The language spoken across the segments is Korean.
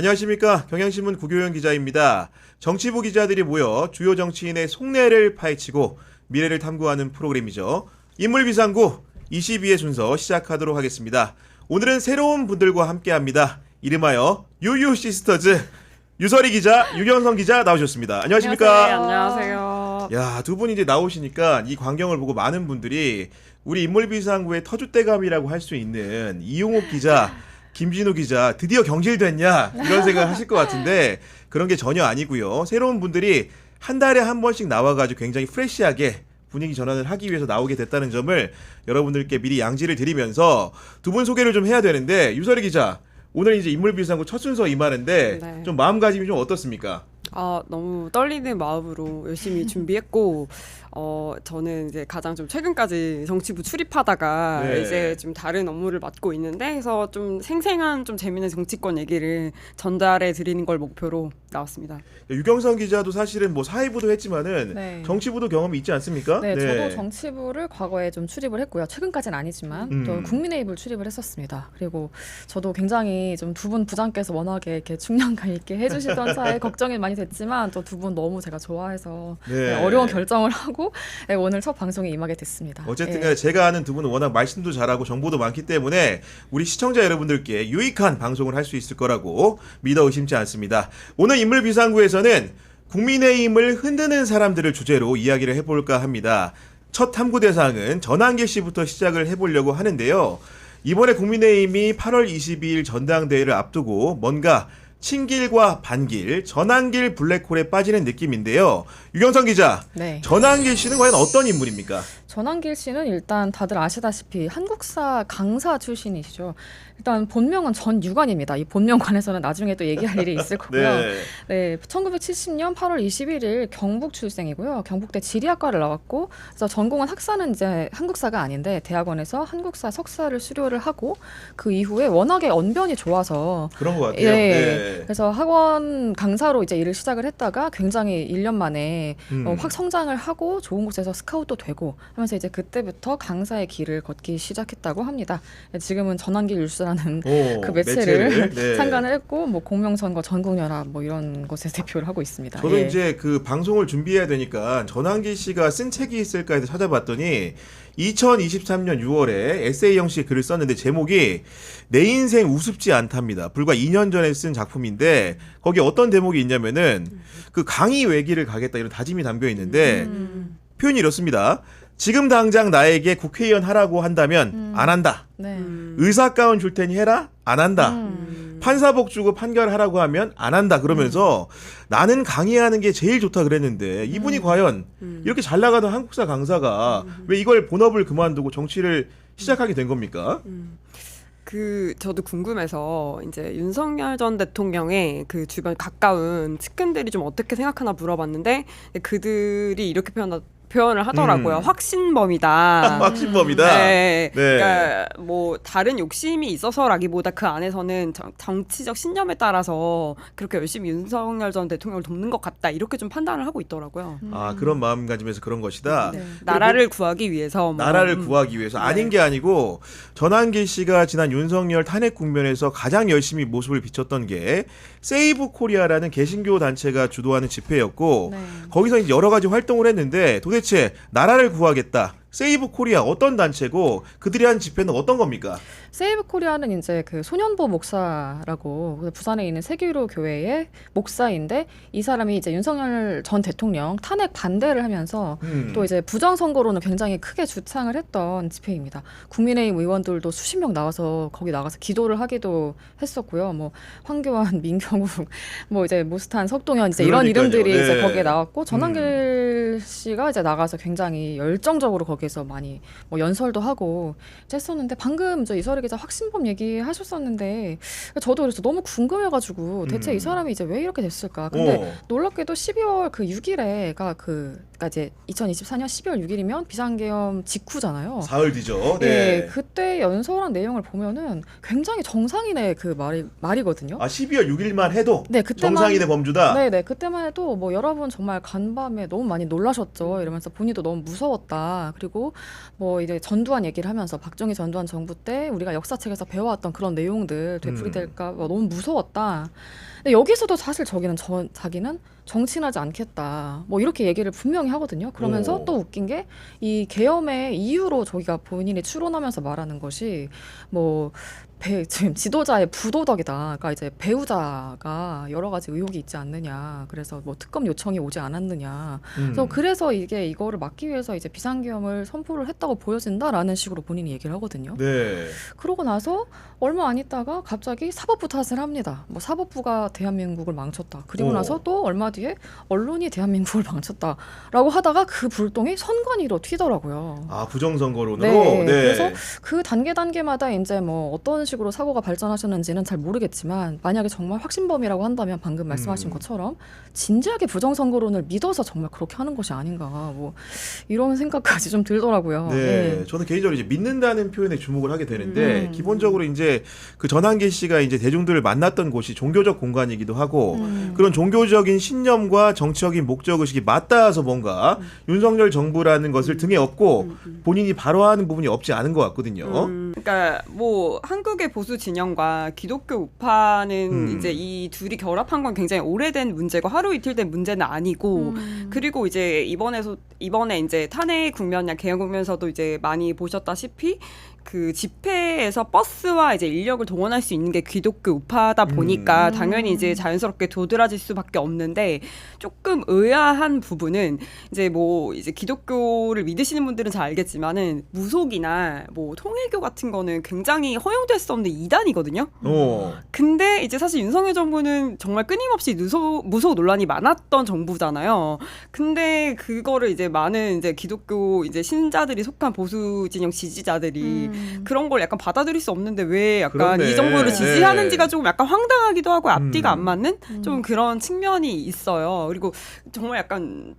안녕하십니까. 경향신문 구교영 기자입니다. 정치부 기자들이 모여 주요 정치인의 속내를 파헤치고 미래를 탐구하는 프로그램이죠. 인물비상구 22회 순서 시작하도록 하겠습니다. 오늘은 새로운 분들과 함께합니다. 이름하여 유유 시스터즈 유설이 기자, 유경성 기자 나오셨습니다. 안녕하십니까? 안녕하세요. 야, 두 분이 이제 나오시니까 이 광경을 보고 많은 분들이 우리 인물비상구의 터줏대감이라고 할 수 있는 이용옥 기자, 김진우 기자 드디어 경질됐냐 이런 생각 하실 것 같은데 그런 게 전혀 아니고요. 새로운 분들이 한 달에 한 번씩 나와가지고 굉장히 프레시하게 분위기 전환을 하기 위해서 나오게 됐다는 점을 여러분들께 미리 양지를 드리면서 두 분 소개를 좀 해야 되는데 유설이 기자, 오늘 이제 인물비상구 첫 순서 임하는데 네. 좀 마음가짐이 좀 어떻습니까? 너무 떨리는 마음으로 열심히 준비했고, 저는 이제 가장 좀 최근까지 정치부 출입하다가 네. 이제 좀 다른 업무를 맡고 있는데, 그래서 좀 생생한 좀 재밌는 정치권 얘기를 전달해 드리는 걸 목표로 나왔습니다. 유경선 기자도 사실은 뭐 사회부도 했지만은 네. 정치부도 경험이 있지 않습니까? 네, 저도 정치부를 과거에 좀 출입을 했고요. 최근까지는 아니지만 또 국민의힘을 출입을 했었습니다. 그리고 저도 굉장히 좀 두 분 부장께서 워낙에 이렇게 중량감 있게 해주시던 차에 걱정이 많이 됐지만 또 두 분 너무 제가 좋아해서 네. 어려운 결정을 하고 오늘 첫 방송에 임하게 됐습니다. 어쨌든 예. 간에 제가 아는 두 분은 워낙 말씀도 잘하고 정보도 많기 때문에 우리 시청자 여러분들께 유익한 방송을 할 수 있을 거라고 믿어 의심치 않습니다. 오늘 인물비상구에서는 국민의힘을 흔드는 사람들을 주제로 이야기를 해볼까 합니다. 첫 탐구 대상은 전한길 씨부터 시작을 해보려고 하는데요. 이번에 국민의힘이 8월 22일 전당대회를 앞두고 뭔가 친길과 반길, 전한길 블랙홀에 빠지는 느낌인데요. 유경선 기자, 네. 전한길 씨는 과연 어떤 인물입니까? 전한길 씨는 일단 다들 아시다시피 한국사 강사 출신이시죠. 일단 본명은 전유관입니다. 이 본명 관해서는 나중에 또 얘기할 일이 있을 거고요. 네, 1970년 8월 21일 경북 출생이고요. 경북대 지리학과를 나왔고, 그래서 전공은 학사는 이제 한국사가 아닌데 대학원에서 한국사 석사를 수료를 하고 그 이후에 워낙에 언변이 좋아서 그런 것 같아요. 예, 네. 그래서 학원 강사로 이제 일을 시작을 했다가 굉장히 1년 만에 확 성장을 하고 좋은 곳에서 스카웃도 되고 하면서 이제 그때부터 강사의 길을 걷기 시작했다고 합니다. 지금은 전한길 뉴스라는 그 매체를 네. 창간을 했고 뭐 공명선거 전국연합 뭐 이런 곳에 대표를 하고 있습니다. 저도 예. 이제 그 방송을 준비해야 되니까 전한길 씨가 쓴 책이 있을까 해서 찾아봤더니 2023년 6월에 에세이 형식의 글을 썼는데 제목이 내 인생 우습지 않답니다. 불과 2년 전에 쓴 작품인데 거기에 어떤 대목이 있냐면은 그 강의 외길을 가겠다 이런 다짐이 담겨 있는데 표현이 이렇습니다. 지금 당장 나에게 국회의원 하라고 한다면 안 한다. 네. 의사 가운 줄 테니 해라? 안 한다. 판사복 주고 판결하라고 하면 안 한다. 그러면서 나는 강의하는 게 제일 좋다 그랬는데 이분이 과연 이렇게 잘 나가던 한국사 강사가 왜 이걸 본업을 그만두고 정치를 시작하게 된 겁니까? 저도 궁금해서 이제 윤석열 전 대통령의 그 주변 가까운 측근들이 좀 어떻게 생각하나 물어봤는데 그들이 이렇게 표현을 하더라고요. 확신범이다. 확신범이다. 네. 네. 그러니까 뭐 다른 욕심이 있어서라기보다 그 안에서는 정치적 신념에 따라서 그렇게 열심히 윤석열 전 대통령을 돕는 것 같다. 이렇게 좀 판단을 하고 있더라고요. 아, 그런 마음가짐에서 그런 것이다. 네. 나라를 구하기 위해서 나라를 구하기 위해서 아닌 게 아니고 전한길 씨가 지난 윤석열 탄핵 국면에서 가장 열심히 모습을 비췄던 게 세이브 코리아라는 개신교 단체가 주도하는 집회였고 네. 거기서 이제 여러 가지 활동을 했는데 도대체 나라를 구하겠다. 세이브 코리아 어떤 단체고 그들이 한 집회는 어떤 겁니까? 세이브 코리아는 이제 그 소년보 목사라고 부산에 있는 세계유로 교회의 목사인데 이 사람이 이제 윤석열 전 대통령 탄핵 반대를 하면서 또 이제 부정선거로는 굉장히 크게 주창을 했던 집회입니다. 국민의힘 의원들도 수십 명 나와서 거기 나가서 기도를 하기도 했었고요. 뭐 황교안, 민경욱, 뭐 이제 모스탄, 석동현 이제 이런 그러니까요. 이름들이 네. 이제 거기에 나왔고 전한길 씨가 이제 나가서 굉장히 열정적으로 거기서 많이 뭐 연설도 하고 했었는데 방금 저 이설희 기자 확신범 얘기하셨었는데 저도 그래서 너무 궁금해가지고 대체 이 사람이 이제 왜 이렇게 됐을까? 근데 놀랍게도 12월 그 6일에가 그러니까 이제 2024년 12월 6일이면 비상계엄 직후잖아요. 사흘 뒤죠. 네. 네, 그때 연설한 내용을 보면은 굉장히 정상인의 그 말이거든요. 아, 12월 6일만 해도 네, 그때만 정상인의 범주다. 네네 그때만 해도 뭐 여러분 정말 간밤에 너무 많이 놀라셨죠. 이러면서 본인도 너무 무서웠다. 그리고 그리고 뭐 이제 전두환 얘기를 하면서 박정희 전두환 정부 때 우리가 역사책에서 배워왔던 그런 내용들 되풀이될까 봐 너무 무서웠다. 근데 여기서도 사실 자기는 정치하지 않겠다. 뭐 이렇게 얘기를 분명히 하거든요. 그러면서 오. 또 웃긴 게 이 계엄의 이유로 저희가 본인이 추론하면서 말하는 것이 뭐 지금 지도자의 부도덕이다. 그러니까 이제 배우자가 여러 가지 의혹이 있지 않느냐. 그래서 뭐 특검 요청이 오지 않았느냐. 그래서 이거를 막기 위해서 이제 비상계엄을 선포를 했다고 보여진다라는 식으로 본인이 얘기를 하거든요. 네. 그러고 나서 얼마 안 있다가 갑자기 사법부 탓을 합니다. 뭐 사법부가 대한민국을 망쳤다. 그리고 오. 나서 또 얼마 뒤에 언론이 대한민국을 망쳤다라고 하다가 그 불똥이 선관위로 튀더라고요. 아, 부정선거론으로. 네. 그래서 그 단계마다 이제 뭐 어떤 식으로 사고가 발전하셨는지는 잘 모르겠지만 만약에 정말 확신범이라고 한다면 방금 말씀하신 것처럼 진지하게 부정선거론을 믿어서 정말 그렇게 하는 것이 아닌가 뭐 이런 생각까지 좀 들더라고요. 네, 저는 개인적으로 이제 믿는다는 표현에 주목을 하게 되는데 기본적으로 이제 그 전한계 씨가 이제 대중들을 만났던 곳이 종교적 공간이기도 하고 그런 종교적인 신념과 정치적인 목적 의식이 맞닿아서 뭔가 윤석열 정부라는 것을 등에 업고 본인이 발화하는 부분이 없지 않은 것 같거든요. 그러니까 뭐 한국의 보수 진영과 기독교 우파는 이제 이 둘이 결합한 건 굉장히 오래된 문제고 하루 이틀 된 문제는 아니고 그리고 이제 이번에 이제 탄핵 국면이나 개헌 국면에서도 이제 많이 보셨다시피 그 집회에서 버스와 이제 인력을 동원할 수 있는 게 기독교 우파다 보니까 당연히 이제 자연스럽게 도드라질 수밖에 없는데 조금 의아한 부분은 이제 뭐 이제 기독교를 믿으시는 분들은 잘 알겠지만은 무속이나 뭐 통일교 같은 거는 굉장히 허용될 수 없는 이단이거든요. 근데 이제 사실 윤석열 정부는 정말 끊임없이 무속 논란이 많았던 정부잖아요. 근데 그거를 이제 많은 이제 기독교 이제 신자들이 속한 보수 진영 지지자들이 그런 걸 약간 받아들일 수 없는데 왜 약간 그렇네. 이 정부를 지지하는지가 네. 조금 약간 황당하기도 하고 앞뒤가 안 맞는 좀 그런 측면이 있어요. 그리고 정말 약간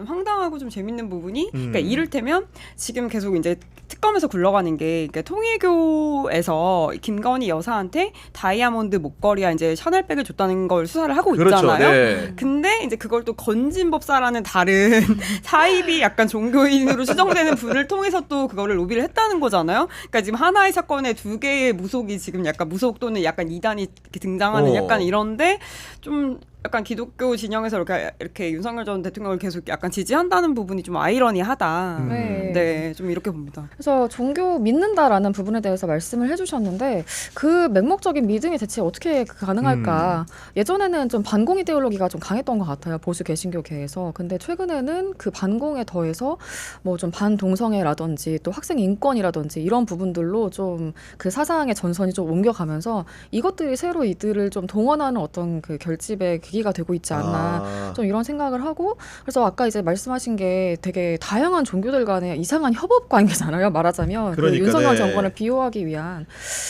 황당하고 좀 재밌는 부분이 그러니까 이를테면 지금 계속 이제 특검에서 굴러가는 게 그러니까 통일교에서 김건희 여사한테 다이아몬드 목걸이와 이제 샤넬백을 줬다는 걸 수사를 하고 그렇죠. 있잖아요. 네. 근데 이제 그걸 또 건진법사라는 다른 사입이 약간 종교인으로 추정되는 분을 통해서 또 그거를 로비를 했다는 거잖아요. 그러니까 지금 하나의 사건에 두 개의 무속이 지금 약간 무속 또는 약간 이단이 이렇게 등장하는 약간 이런데 좀 약간 기독교 진영에서 이렇게 윤석열 전 대통령을 계속 약간 지지한다는 부분이 좀 아이러니하다. 네, 좀 이렇게 봅니다. 그래서 종교 믿는다라는 부분에 대해서 말씀을 해주셨는데 그 맹목적인 믿음이 대체 어떻게 가능할까? 예전에는 좀 반공 이데올로기가 좀 강했던 것 같아요. 보수 개신교계에서. 근데 최근에는 그 반공에 더해서 뭐 좀 반동성애라든지 또 학생 인권이라든지 이런 부분들로 좀 그 사상의 전선이 좀 옮겨가면서 이것들이 새로 이들을 좀 동원하는 어떤 그 결집의 계기가 되고 있지 않나 좀 이런 생각을 하고 그래서 아까 이제 말씀하신 게 되게 다양한 종교들 간의 이상한 협업 관계잖아요. 말하자면 그러니까, 그 윤석열 네. 정권을 비호하기 위한.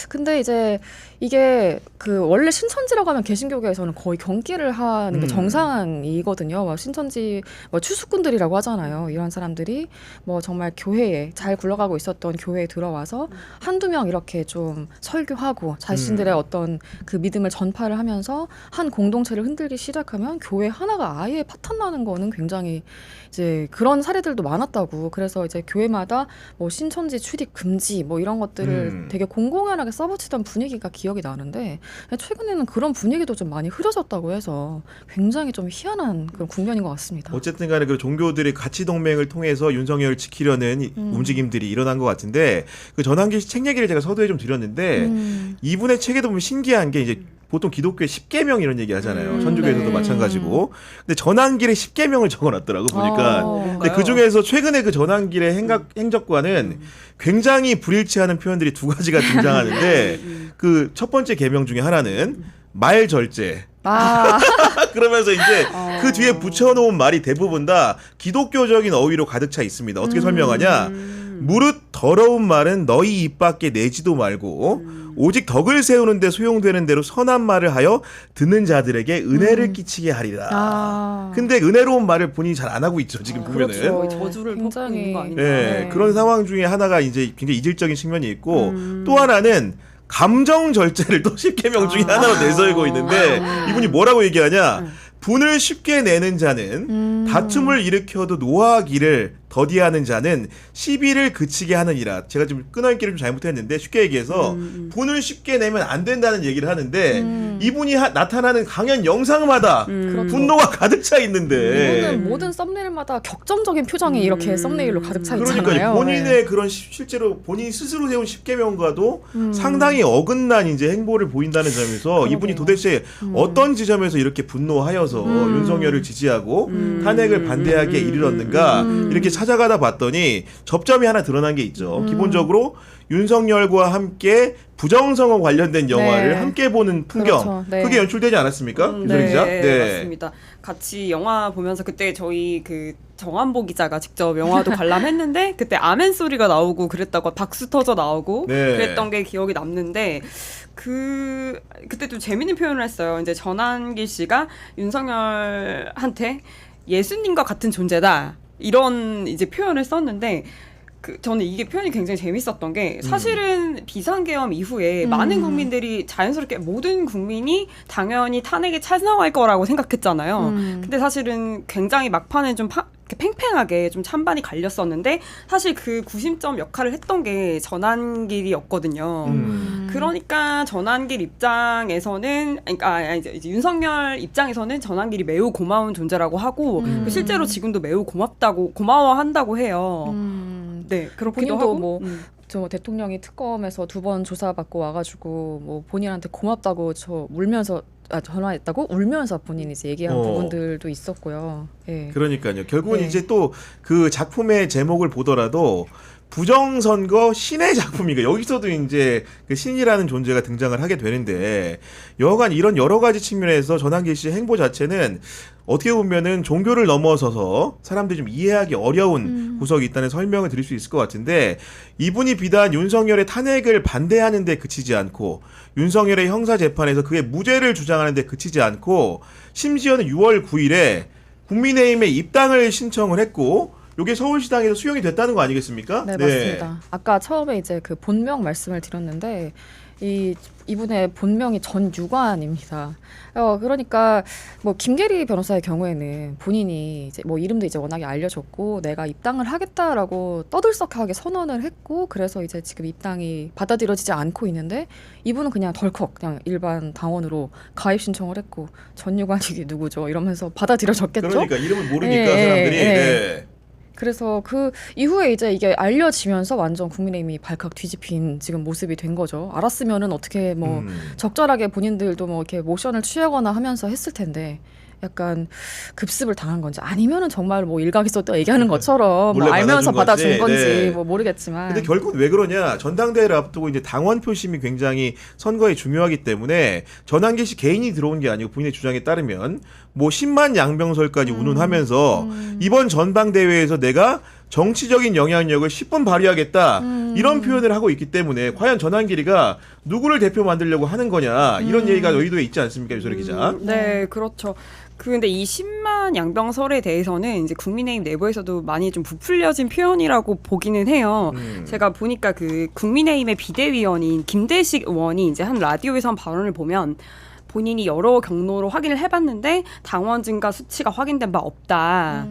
근데 이제 이게 그 원래 신천지라고 하면 개신교계에서는 거의 경기를 하는 게 정상이거든요. 뭐 신천지 뭐 추수꾼들이라고 하잖아요. 이런 사람들이 뭐 정말 교회에 잘 굴러가고 있었던 교회에 들어와서 한두 명 이렇게 좀 설교하고 자신들의 어떤 그 믿음을 전파를 하면서 한 공동체를 흔들기 시작하면 교회 하나가 아예 파탄나는 거는 굉장히 이제 그런 사례들도 많았다고. 그래서 이제 교회마다 뭐 신천지 출입 금지 뭐 이런 것들을 되게 공공연하게 써붙이던 분위기가 기억이 나는데 최근에는 그런 분위기도 좀 많이 흐려졌다고 해서 굉장히 좀 희한한 그런 국면인 것 같습니다. 어쨌든 간에 그 종교들의 가치 동맹을 통해서 윤석열을 지키려는 움직임들이 일어난 것 같은데 그 전한길 씨 책 얘기를 제가 서두에 좀 드렸는데 이분의 책에도 보면 신기한 게 이제 보통 기독교의 10계명 이런 얘기 하잖아요. 천주교에서도 네. 마찬가지고. 근데 전한길의 10계명을 적어놨더라고 보니까. 근데 그런가요? 그 중에서 최근에 그 전한길의 행적과는 굉장히 불일치하는 표현들이 두 가지가 등장하는데 그 첫 번째 계명 중에 하나는 말절제. 아, 그러면서 이제 그 뒤에 붙여놓은 말이 대부분 다 기독교적인 어휘로 가득 차 있습니다. 어떻게 설명하냐? 무릇 더러운 말은 너희 입 밖에 내지도 말고 오직 덕을 세우는 데 소용되는 대로 선한 말을 하여 듣는 자들에게 은혜를 끼치게 하리라. 근데 은혜로운 말을 본인이 잘 안 하고 있죠. 지금 보면은. 그렇죠. 저주를 굉장히- 벗고 있는 거 아닌가. 네, 그런 상황 중에 하나가 이제 굉장히 이질적인 측면이 있고 또 하나는 감정 절제를 또 10계명 중에 하나로 내세우고 있는데 이분이 뭐라고 얘기하냐? 분을 쉽게 내는 자는 다툼을 일으켜도 노하기를 더디하는 자는 시비를 그치게 하느니라. 제가 지금 끊어읽기를 좀 잘못했는데 쉽게 얘기해서 분을 쉽게 내면 안 된다는 얘기를 하는데 이분이 나타나는 강연 영상마다 그렇죠. 분노가 가득 차 있는데 이거는 모든 썸네일마다 격정적인 표정이 이렇게 썸네일로 가득 차 있잖아요. 그러니까 본인의 네. 그런 실제로 본인이 스스로 세운 10계명과도 상당히 어긋난 이제 행보를 보인다는 점에서 이분이 도대체 어떤 지점에서 이렇게 분노하여서 윤석열을 지지하고 탄핵을 반대하기에 이르렀는가 이렇게 찾아가다 봤더니 접점이 하나 드러난 게 있죠. 기본적으로 윤석열과 함께 부정선거 관련된 영화를 네. 함께 보는 풍경 그렇죠. 네. 그게 연출되지 않았습니까? 유선 네, 기자? 맞습니다. 같이 영화 보면서 그때 저희 그 정한보 기자가 직접 영화도 관람했는데 그때 아멘 소리가 나오고 그랬다고 박수 터져 나오고 네. 그랬던 게 기억이 남는데 그때 좀 재밌는 표현을 했어요. 이제 전한길 씨가 윤석열한테 예수님과 같은 존재다 이런 이제 표현을 썼는데. 저는 이게 표현이 굉장히 재밌었던 게 사실은 비상계엄 이후에 많은 국민들이 자연스럽게 모든 국민이 당연히 탄핵에 찬성할 거라고 생각했잖아요. 근데 사실은 굉장히 막판에 좀 팽팽하게 좀 찬반이 갈렸었는데 사실 그 구심점 역할을 했던 게 전한길이었거든요. 그러니까 전한길 입장에서는 그러니까 이제 윤석열 입장에서는 전한길이 매우 고마운 존재라고 하고 실제로 지금도 매우 고마워한다고 해요. 네, 그렇기도 본인도 하고. 뭐 저 대통령이 특검에서 2번 조사받고 와가지고 뭐 본인한테 고맙다고 울면서 전화했다고 울면서 본인이 이제 얘기한 부분들도 있었고요. 예. 그러니까요. 결국은 네. 이제 또 그 작품의 제목을 보더라도 부정선거 신의 작품이니까 여기서도 이제 그 신이라는 존재가 등장을 하게 되는데 여하간 이런 여러 가지 측면에서 전한길 씨의 행보 자체는 어떻게 보면은 종교를 넘어서서 사람들이 좀 이해하기 어려운 구석이 있다는 설명을 드릴 수 있을 것 같은데 이분이 비단 윤석열의 탄핵을 반대하는 데 그치지 않고 윤석열의 형사재판에서 그의 무죄를 주장하는 데 그치지 않고 심지어는 6월 9일에 국민의힘에 입당을 신청을 했고 요게 서울시당에서 수용이 됐다는 거 아니겠습니까? 네, 맞습니다. 아까 처음에 이제 그 본명 말씀을 드렸는데 이분의 본명이 전유관입니다. 그러니까 뭐 김계리 변호사의 경우에는 본인이 이제 뭐 이름도 이제 워낙에 알려졌고 내가 입당을 하겠다라고 떠들썩하게 선언을 했고 그래서 이제 지금 입당이 받아들여지지 않고 있는데 이분은 그냥 덜컥 그냥 일반 당원으로 가입 신청을 했고 전유관이 누구죠? 이러면서 받아들여졌겠죠? 그러니까 이름을 모르니까 예, 사람들이 예. 네. 그래서 그 이후에 이제 이게 알려지면서 완전 국민의힘이 발칵 뒤집힌 지금 모습이 된 거죠. 알았으면은 어떻게 뭐 적절하게 본인들도 뭐 이렇게 모션을 취하거나 하면서 했을 텐데 약간 급습을 당한 건지 아니면은 정말 뭐 일각에서 얘기하는 것처럼 뭐 몰래 알면서 받아준 건지 네. 뭐 모르겠지만. 근데 결국은 왜 그러냐? 전당대회를 앞두고 이제 당원 표심이 굉장히 선거에 중요하기 때문에 전한길 씨 개인이 들어온 게 아니고 본인의 주장에 따르면 뭐 10만 양병설까지 운운하면서 이번 전당대회에서 내가 정치적인 영향력을 10분 발휘하겠다 이런 표현을 하고 있기 때문에 과연 전한길이가 누구를 대표 만들려고 하는 거냐 이런 얘기가 의도에 있지 않습니까, 유소리 기자? 네, 그렇죠. 근데 이 10만 양병설에 대해서는 이제 국민의힘 내부에서도 많이 좀 부풀려진 표현이라고 보기는 해요. 제가 보니까 그 국민의힘의 비대위원인 김대식 의원이 이제 한 라디오에서 한 발언을 보면 본인이 여러 경로로 확인을 해봤는데 당원 증가 수치가 확인된 바 없다.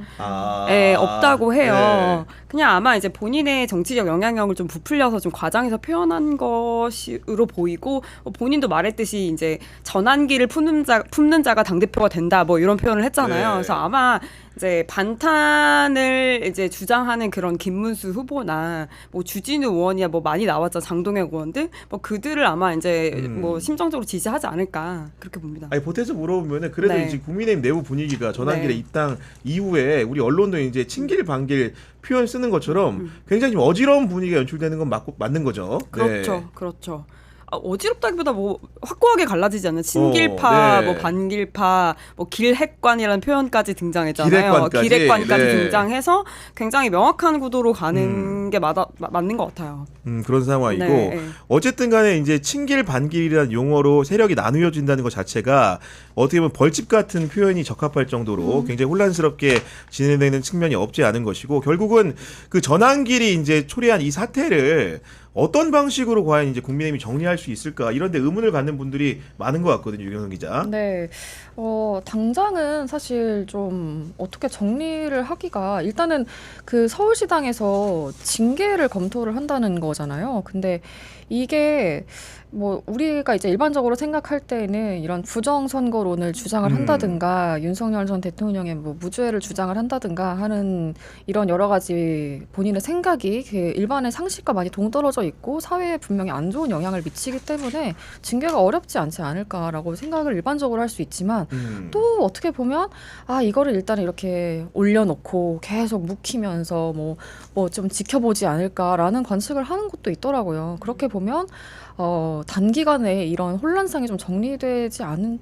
네, 없다고 해요. 네. 그냥 아마 이제 본인의 정치적 영향력을 좀 부풀려서 좀 과장해서 표현한 것으로 보이고 본인도 말했듯이 이제 전환기를 품는 자가 당대표가 된다 뭐 이런 표현을 했잖아요. 네. 그래서 아마 이제 반탄을 이제 주장하는 그런 김문수 후보나 뭐 주진우 의원이야 뭐 많이 나왔죠. 장동혁 의원들 뭐 그들을 아마 이제 뭐 심정적으로 지지하지 않을까 그렇게 봅니다. 아니 보태서 물어보면은 그래도 네. 이제 국민의힘 내부 분위기가 전한길의 네. 입당 이후에 우리 언론도 이제 친길 반길 표현 쓰는 것처럼 굉장히 좀 어지러운 분위기가 연출되는 건 맞는 거죠. 그렇죠, 네. 그렇죠. 어지럽다기보다 뭐 확고하게 갈라지지 않는 친길파, 네. 뭐 반길파, 뭐 길핵관이라는 표현까지 등장했잖아요. 기획관까지. 기획관까지 네. 등장해서 굉장히 명확한 구도로 가는 게 맞는 것 같아요. 그런 상황이고 네, 네. 어쨌든 간에 이제 친길 반길이라는 용어로 세력이 나누어진다는 것 자체가 어떻게 보면 벌집 같은 표현이 적합할 정도로 굉장히 혼란스럽게 진행되는 측면이 없지 않은 것이고 결국은 그 전한길이 이제 초래한 이 사태를 어떤 방식으로 과연 이제 국민의힘이 정리할 수 있을까 이런데 의문을 갖는 분들이 많은 것 같거든요, 유경선 기자. 네, 당장은 사실 좀 어떻게 정리를 하기가 일단은 그 서울시당에서 징계를 검토를 한다는 거잖아요. 근데 이게 뭐 우리가 이제 일반적으로 생각할 때는 이런 부정선거론을 주장을 한다든가 윤석열 전 대통령의 뭐 무죄를 주장을 한다든가 하는 이런 여러 가지 본인의 생각이 그 일반의 상식과 많이 동떨어져 있고 사회에 분명히 안 좋은 영향을 미치기 때문에 징계가 어렵지 않지 않을까라고 생각을 일반적으로 할 수 있지만 또 어떻게 보면 이거를 일단 이렇게 올려놓고 계속 묵히면서 뭐 좀 지켜보지 않을까라는 관측을 하는 것도 있더라고요. 그렇게 보면 단기간에 이런 혼란상이 좀 정리되지 않은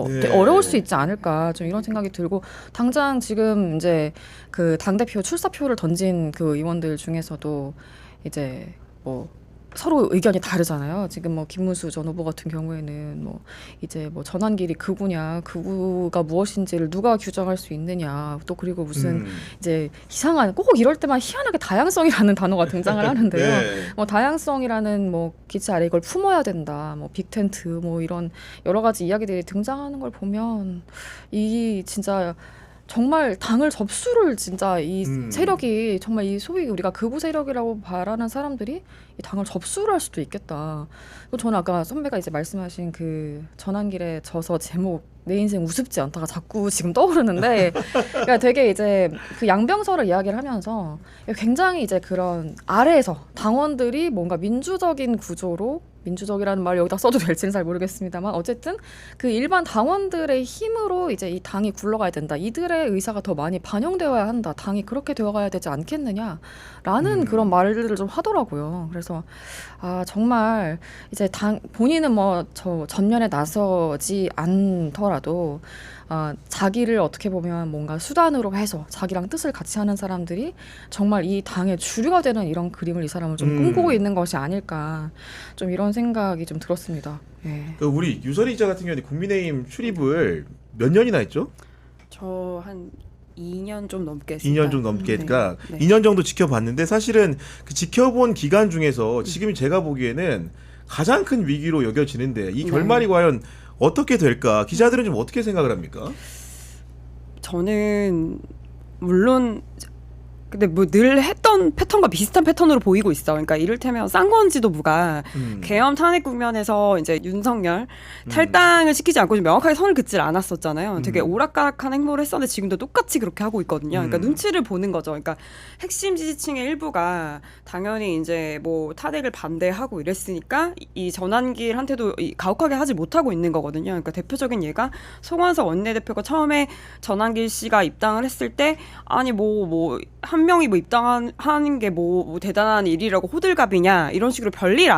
네. 어려울 수 있지 않을까 좀 이런 생각이 들고 당장 지금 이제 그 당대표 출사표를 던진 그 의원들 중에서도 이제 뭐 서로 의견이 다르잖아요. 지금 뭐 김문수 전 후보 같은 경우에는 뭐 이제 뭐 전환길이 극우냐, 극우가 무엇인지를 누가 규정할 수 있느냐, 또 그리고 무슨 이제 이상한 꼭 이럴 때만 희한하게 다양성이라는 단어가 등장을 하는데요. 네. 뭐 다양성이라는 뭐 기체 아래 이걸 품어야 된다, 뭐 빅텐트, 뭐 이런 여러 가지 이야기들이 등장하는 걸 보면 이 진짜 정말 당을 접수를 진짜 이 세력이 정말 이 소위 우리가 극우 세력이라고 말하는 사람들이 이 당을 접수를 할 수도 있겠다. 그리고 저는 아까 선배가 이제 말씀하신 그 전환길에 져서 제목 내 인생 우습지 않다가 자꾸 지금 떠오르는데 그러니까 되게 이제 그 양병설을 이야기를 하면서 굉장히 이제 그런 아래에서 당원들이 뭔가 민주적인 구조로 민주적이라는 말 여기다 써도 될지는 잘 모르겠습니다만 어쨌든 그 일반 당원들의 힘으로 이제 이 당이 굴러가야 된다. 이들의 의사가 더 많이 반영되어야 한다. 당이 그렇게 되어가야 되지 않겠느냐라는 그런 말들을 좀 하더라고요. 그래서 정말 이제 본인은 뭐 저 전면에 나서지 않더라도 자기를 어떻게 보면 뭔가 수단으로 해서 자기랑 뜻을 같이 하는 사람들이 정말 이 당의 주류가 되는 이런 그림을 이 사람은 좀 꿈꾸고 있는 것이 아닐까 좀 이런 생각이 좀 들었습니다. 예. 우리 유설이 기자 같은 경우는 국민의힘 출입을 몇 년이나 했죠? 저 한 2년 좀 넘게 했습니다. 2년 좀 넘게, 그러니까 네. 2년 정도 지켜봤는데 사실은 그 지켜본 기간 중에서 지금 제가 보기에는 가장 큰 위기로 여겨지는데 이 결말이 과연 어떻게 될까? 기자들은 좀 어떻게 생각을 합니까? 저는 물론 근데 뭐 늘 했던 패턴과 비슷한 패턴으로 보이고 있어. 그러니까 이를테면 쌍권 지도부가 계엄 탄핵 국면에서 이제 윤석열 탈당을 시키지 않고 좀 명확하게 선을 긋질 않았었잖아요. 되게 오락가락한 행보를 했었는데 지금도 똑같이 그렇게 하고 있거든요. 그러니까 눈치를 보는 거죠. 그러니까 핵심 지지층의 일부가 당연히 이제 뭐 탄핵을 반대하고 이랬으니까 이 전환길한테도 가혹하게 하지 못하고 있는 거거든요. 그러니까 대표적인 예가 송원석 원내대표가 처음에 전환길 씨가 입당을 했을 때 아니 한 명이 뭐 입당하는 게 뭐 대단한 일이라고 호들갑이냐 이런 식으로 별일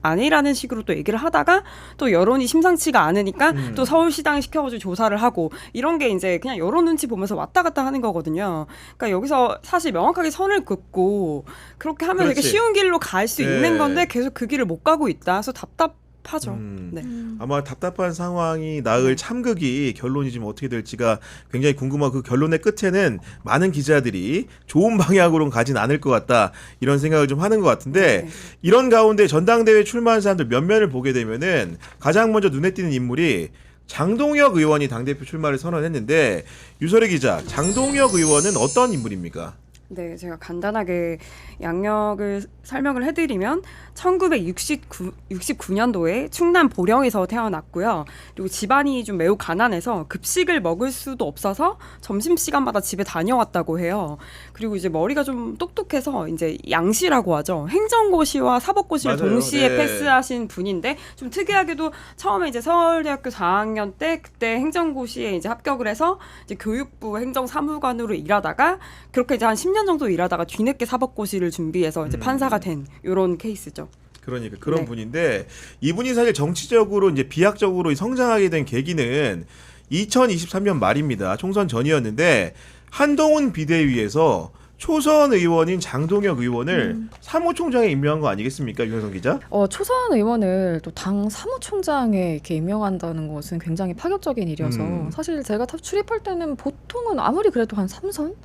아니라는 식으로 또 얘기를 하다가 또 여론이 심상치가 않으니까 또 서울시당에 시켜가지고 조사를 하고 이런 게 이제 그냥 여론 눈치 보면서 왔다 갔다 하는 거거든요. 그러니까 여기서 사실 명확하게 선을 긋고 그렇게 하면 그렇지. 되게 쉬운 길로 갈 수 있는 건데 계속 그 길을 못 가고 있다. 그래서 답답하죠. 네. 아마 답답한 상황이 낳을 참극이 결론이 지금 어떻게 될지가 굉장히 궁금하고 그 결론의 끝에는 많은 기자들이 좋은 방향으로는 가진 않을 것 같다 이런 생각을 좀 하는 것 같은데 이런 가운데 전당대회 출마한 사람들 면면을 보게 되면은 가장 먼저 눈에 띄는 인물이 장동혁 의원이 당대표 출마를 선언했는데 유설의 기자, 장동혁 의원은 어떤 인물입니까? 네, 제가 간단하게 양력을 설명을 해드리면 1969년도에 충남 보령에서 태어났고요. 그리고 집안이 좀 매우 가난해서 급식을 먹을 수도 없어서 점심시간마다 집에 다녀왔다고 해요. 그리고 이제 머리가 좀 똑똑해서 이제 양시라고 하죠. 행정고시와 사법고시를 맞아요. 동시에 네. 패스하신 분인데 좀 특이하게도 처음에 이제 서울대학교 4학년 때 그때 행정고시에 이제 합격을 해서 이제 교육부 행정사무관으로 일하다가 그렇게 이제 한 10년 정도 일하다가 뒤늦게 사법고시를 준비해서 이제 판사가 된 이런 케이스죠. 그러니까 그런 분인데 이분이 사실 정치적으로 이제 비약적으로 성장하게 된 계기는 2023년 말입니다. 총선 전이었는데 한동훈 비대위에서 초선 의원인 장동혁 의원을 사무총장에 임명한 거 아니겠습니까, 유현성 기자? 초선 의원을 또 당 사무총장에 이렇게 임명한다는 것은 굉장히 파격적인 일이어서 사실 제가 출입할 때는 보통은 아무리 그래도 한 3선?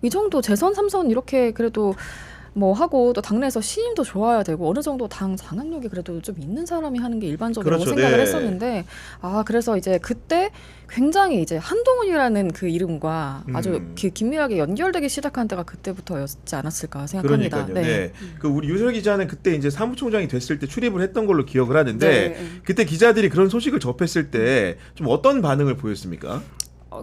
이 정도 재선 3선 이렇게 그래도 뭐 하고 또 당내에서 신임도 좋아야 되고 어느 정도 당 장악력이 그래도 좀 있는 사람이 하는 게 일반적이라고 그렇죠. 생각을 네. 했었는데 그래서 이제 그때 굉장히 이제 한동훈이라는 그 이름과 아주 긴밀하게 연결되기 시작한 때가 그때부터였지 않았을까 생각합니다. 그러니까요. 네. 그 우리 유설 기자는 그때 이제 사무총장이 됐을 때 출입을 했던 걸로 기억을 하는데 네. 그때 기자들이 그런 소식을 접했을 때 좀 어떤 반응을 보였습니까?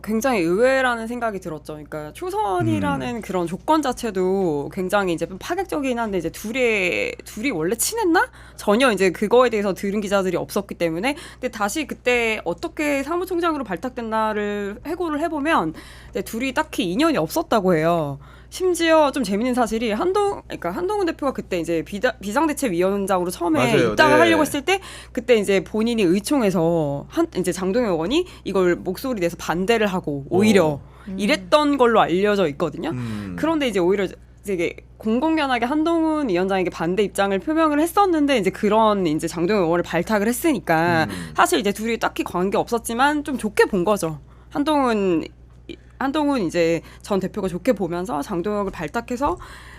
굉장히 의외라는 생각이 들었죠. 그러니까 초선이라는 그런 조건 자체도 굉장히 이제 좀 파격적이긴 한데 이제 둘이 원래 친했나? 전혀 이제 그거에 대해서 들은 기자들이 없었기 때문에 근데 다시 그때 어떻게 사무총장으로 발탁됐나를 해고를 해보면 이제 둘이 딱히 인연이 없었다고 해요. 심지어 좀 재밌는 사실이 한동훈 대표가 그때 이제 비상대책위원장으로 처음에 맞아요. 입당을 네. 하려고 했을 때 그때 이제 본인이 의총에서 이제 장동영 의원이 이걸 목소리 내서 반대를 하고 오히려 이랬던 걸로 알려져 있거든요. 그런데 이제 오히려 되게 공공연하게 한동훈 위원장에게 반대 입장을 표명을 했었는데 이제 그런 이제 장동영 의원을 발탁을 했으니까 사실 이제 둘이 딱히 관계 없었지만 좀 좋게 본 거죠. 한동훈 이제 전 대표가 좋게 보면서 장동혁을 발탁해서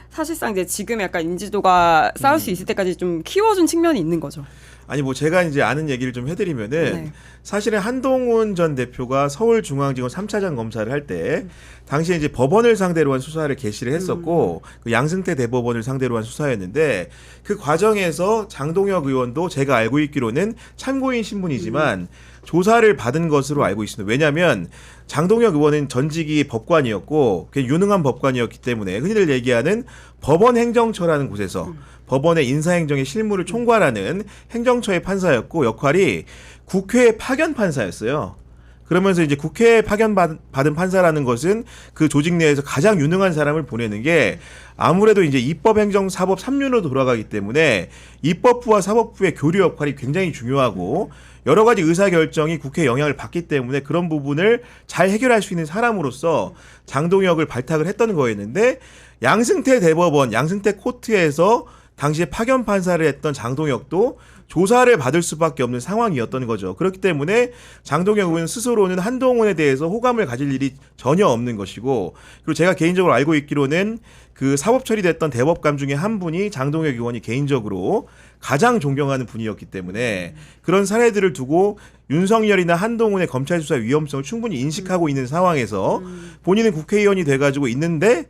사실상 이제 지금 약간 인지도가 쌓을 수 있을 때까지 좀 키워준 측면이 있는 거죠. 아니 뭐 제가 이제 아는 얘기를 좀 해드리면은 네. 사실은 한동훈 전 대표가 서울중앙지검 3차장 검사를 할 때 당시에 이제 법원을 상대로 한 수사를 개시를 했었고 그 양승태 대법원을 상대로 한 수사였는데 그 과정에서 장동혁 의원도 제가 알고 있기로는 참고인 신분이지만 조사를 받은 것으로 알고 있습니다. 왜냐하면 장동혁 의원은 전직이 법관이었고 굉장히 유능한 법관이었기 때문에 흔히들 얘기하는 법원 행정처라는 곳에서 법원의 인사행정의 실무를 총괄하는 행정처의 판사였고 역할이 국회 파견 판사였어요. 그러면서 이제 국회에 파견받은 판사라는 것은 그 조직 내에서 가장 유능한 사람을 보내는 게 아무래도 이제 입법, 행정, 사법 3륜으로 돌아가기 때문에 입법부와 사법부의 교류 역할이 굉장히 중요하고 여러 가지 의사결정이 국회에 영향을 받기 때문에 그런 부분을 잘 해결할 수 있는 사람으로서 장동혁을 발탁을 했던 거였는데 양승태 대법원, 양승태 코트에서 당시에 파견 판사를 했던 장동혁도 조사를 받을 수밖에 없는 상황이었던 거죠. 그렇기 때문에 장동혁 의원 스스로는 한동훈에 대해서 호감을 가질 일이 전혀 없는 것이고 그리고 제가 개인적으로 알고 있기로는 그 사법 처리됐던 대법관 중에 한 분이 장동혁 의원이 개인적으로 가장 존경하는 분이었기 때문에 그런 사례들을 두고 윤석열이나 한동훈의 검찰 수사 위험성을 충분히 인식하고 있는 상황에서 본인은 국회의원이 돼가지고 있는데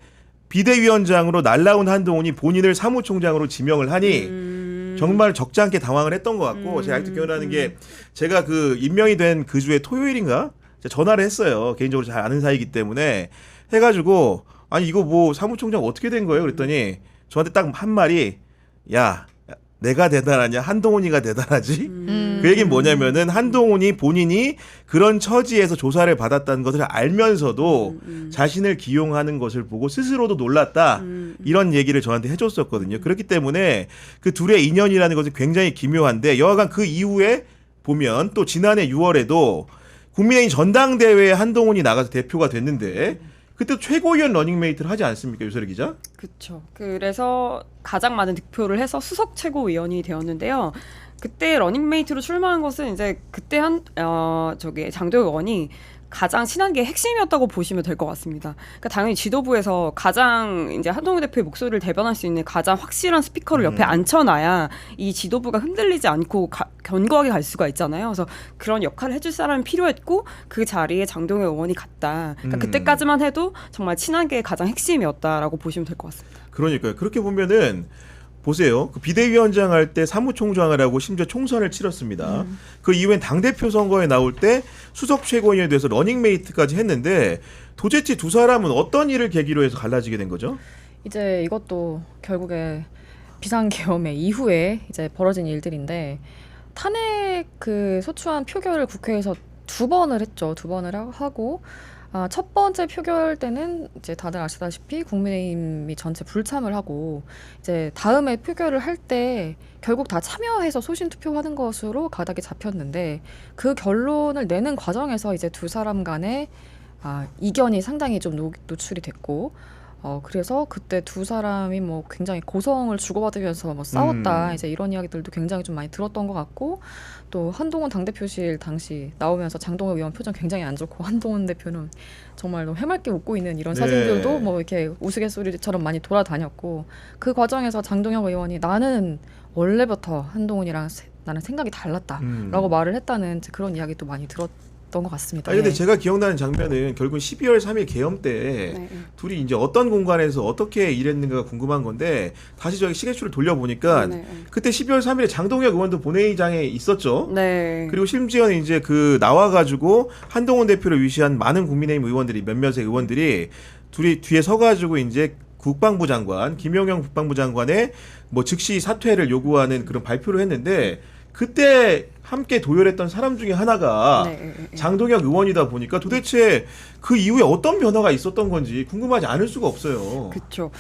비대위원장으로 날라온 한동훈이 본인을 사무총장으로 지명을 하니 정말 적지 않게 당황을 했던 것 같고 제가 아직도 기억나는 게 제가 그 임명이 된 그 주에 토요일인가 제가 전화를 했어요. 개인적으로 잘 아는 사이이기 때문에 해가지고 아니 이거 뭐 사무총장 어떻게 된 거예요? 그랬더니 저한테 딱 한 말이 야 내가 대단하냐 한동훈이가 대단하지? 그 얘기는 뭐냐면은 한동훈이 본인이 그런 처지에서 조사를 받았다는 것을 알면서도 자신을 기용하는 것을 보고 스스로도 놀랐다 이런 얘기를 저한테 해줬었거든요. 그렇기 때문에 그 둘의 인연이라는 것은 굉장히 기묘한데 여하간 그 이후에 보면 또 지난해 6월에도 국민의힘 전당대회에 한동훈이 나가서 대표가 됐는데 그때 최고위원 러닝메이트를 하지 않습니까, 유설희 기자? 그렇죠. 그래서 가장 많은 득표를 해서 수석 최고위원이 되었는데요. 그때 러닝메이트로 출마한 것은 이제 그때 장도혁 의원이 가장 친한 게 핵심이었다고 보시면 될 것 같습니다. 그러니까 당연히 지도부에서 가장 이제 한동훈 대표의 목소리를 대변할 수 있는 가장 확실한 스피커를 옆에 앉혀놔야 이 지도부가 흔들리지 않고 견고하게 갈 수가 있잖아요. 그래서 그런 역할을 해줄 사람이 필요했고 그 자리에 장동혁 의원이 갔다. 그러니까 그때까지만 해도 정말 친한 게 가장 핵심이었다라고 보시면 될 것 같습니다. 그러니까요. 그렇게 보면은 보세요. 그 비대위원장 할 때 사무총장을 하고 심지어 총선을 치렀습니다. 그 이후엔 당대표 선거에 나올 때 수석 최고위원에 대해서 러닝메이트까지 했는데 도대체 두 사람은 어떤 일을 계기로 해서 갈라지게 된 거죠? 이제 이것도 결국에 비상계엄의 이후에 이제 벌어진 일들인데 탄핵 그 소추안 표결을 국회에서 두 번을 했죠. 두 번을 하고 첫 번째 표결 때는 이제 다들 아시다시피 국민의힘이 전체 불참을 하고 이제 다음에 표결을 할 때 결국 다 참여해서 소신 투표하는 것으로 가닥이 잡혔는데 그 결론을 내는 과정에서 이제 두 사람 간의 이견이 상당히 좀 노출이 됐고 그래서 그때 두 사람이 뭐 굉장히 고성을 주고받으면서 뭐 싸웠다 이제 이런 이야기들도 굉장히 좀 많이 들었던 것 같고 또 한동훈 당대표실 당시 나오면서 장동혁 의원 표정 굉장히 안 좋고 한동훈 대표는 정말 해맑게 웃고 있는 이런 네. 사진들도 뭐 이렇게 우스갯소리처럼 많이 돌아다녔고 그 과정에서 장동혁 의원이 나는 원래부터 한동훈이랑 나는 생각이 달랐다라고 말을 했다는 이제 그런 이야기도 많이 들었던 것 같습니다. 아니 근데 예. 제가 기억나는 장면은 결국 12월 3일 계엄 때 네. 둘이 이제 어떤 공간에서 어떻게 일했는가가 궁금한 건데 다시 저기 시계추를 돌려보니까 네. 그때 12월 3일에 장동혁 의원도 본회의장에 있었죠. 네. 그리고 심지어는 이제 그 나와가지고 한동훈 대표를 위시한 많은 국민의힘 의원들이 몇몇의 의원들이 둘이 뒤에 서가지고 이제 국방부 장관 김용영 국방부 장관의 뭐 즉시 사퇴를 요구하는 그런 발표를 했는데 그때 함께 도열했던 사람 중에 하나가 네. 장동혁 의원이다 보니까 도대체 그 이후에 어떤 변화가 있었던 건지 궁금하지 않을 수가 없어요. 그렇죠.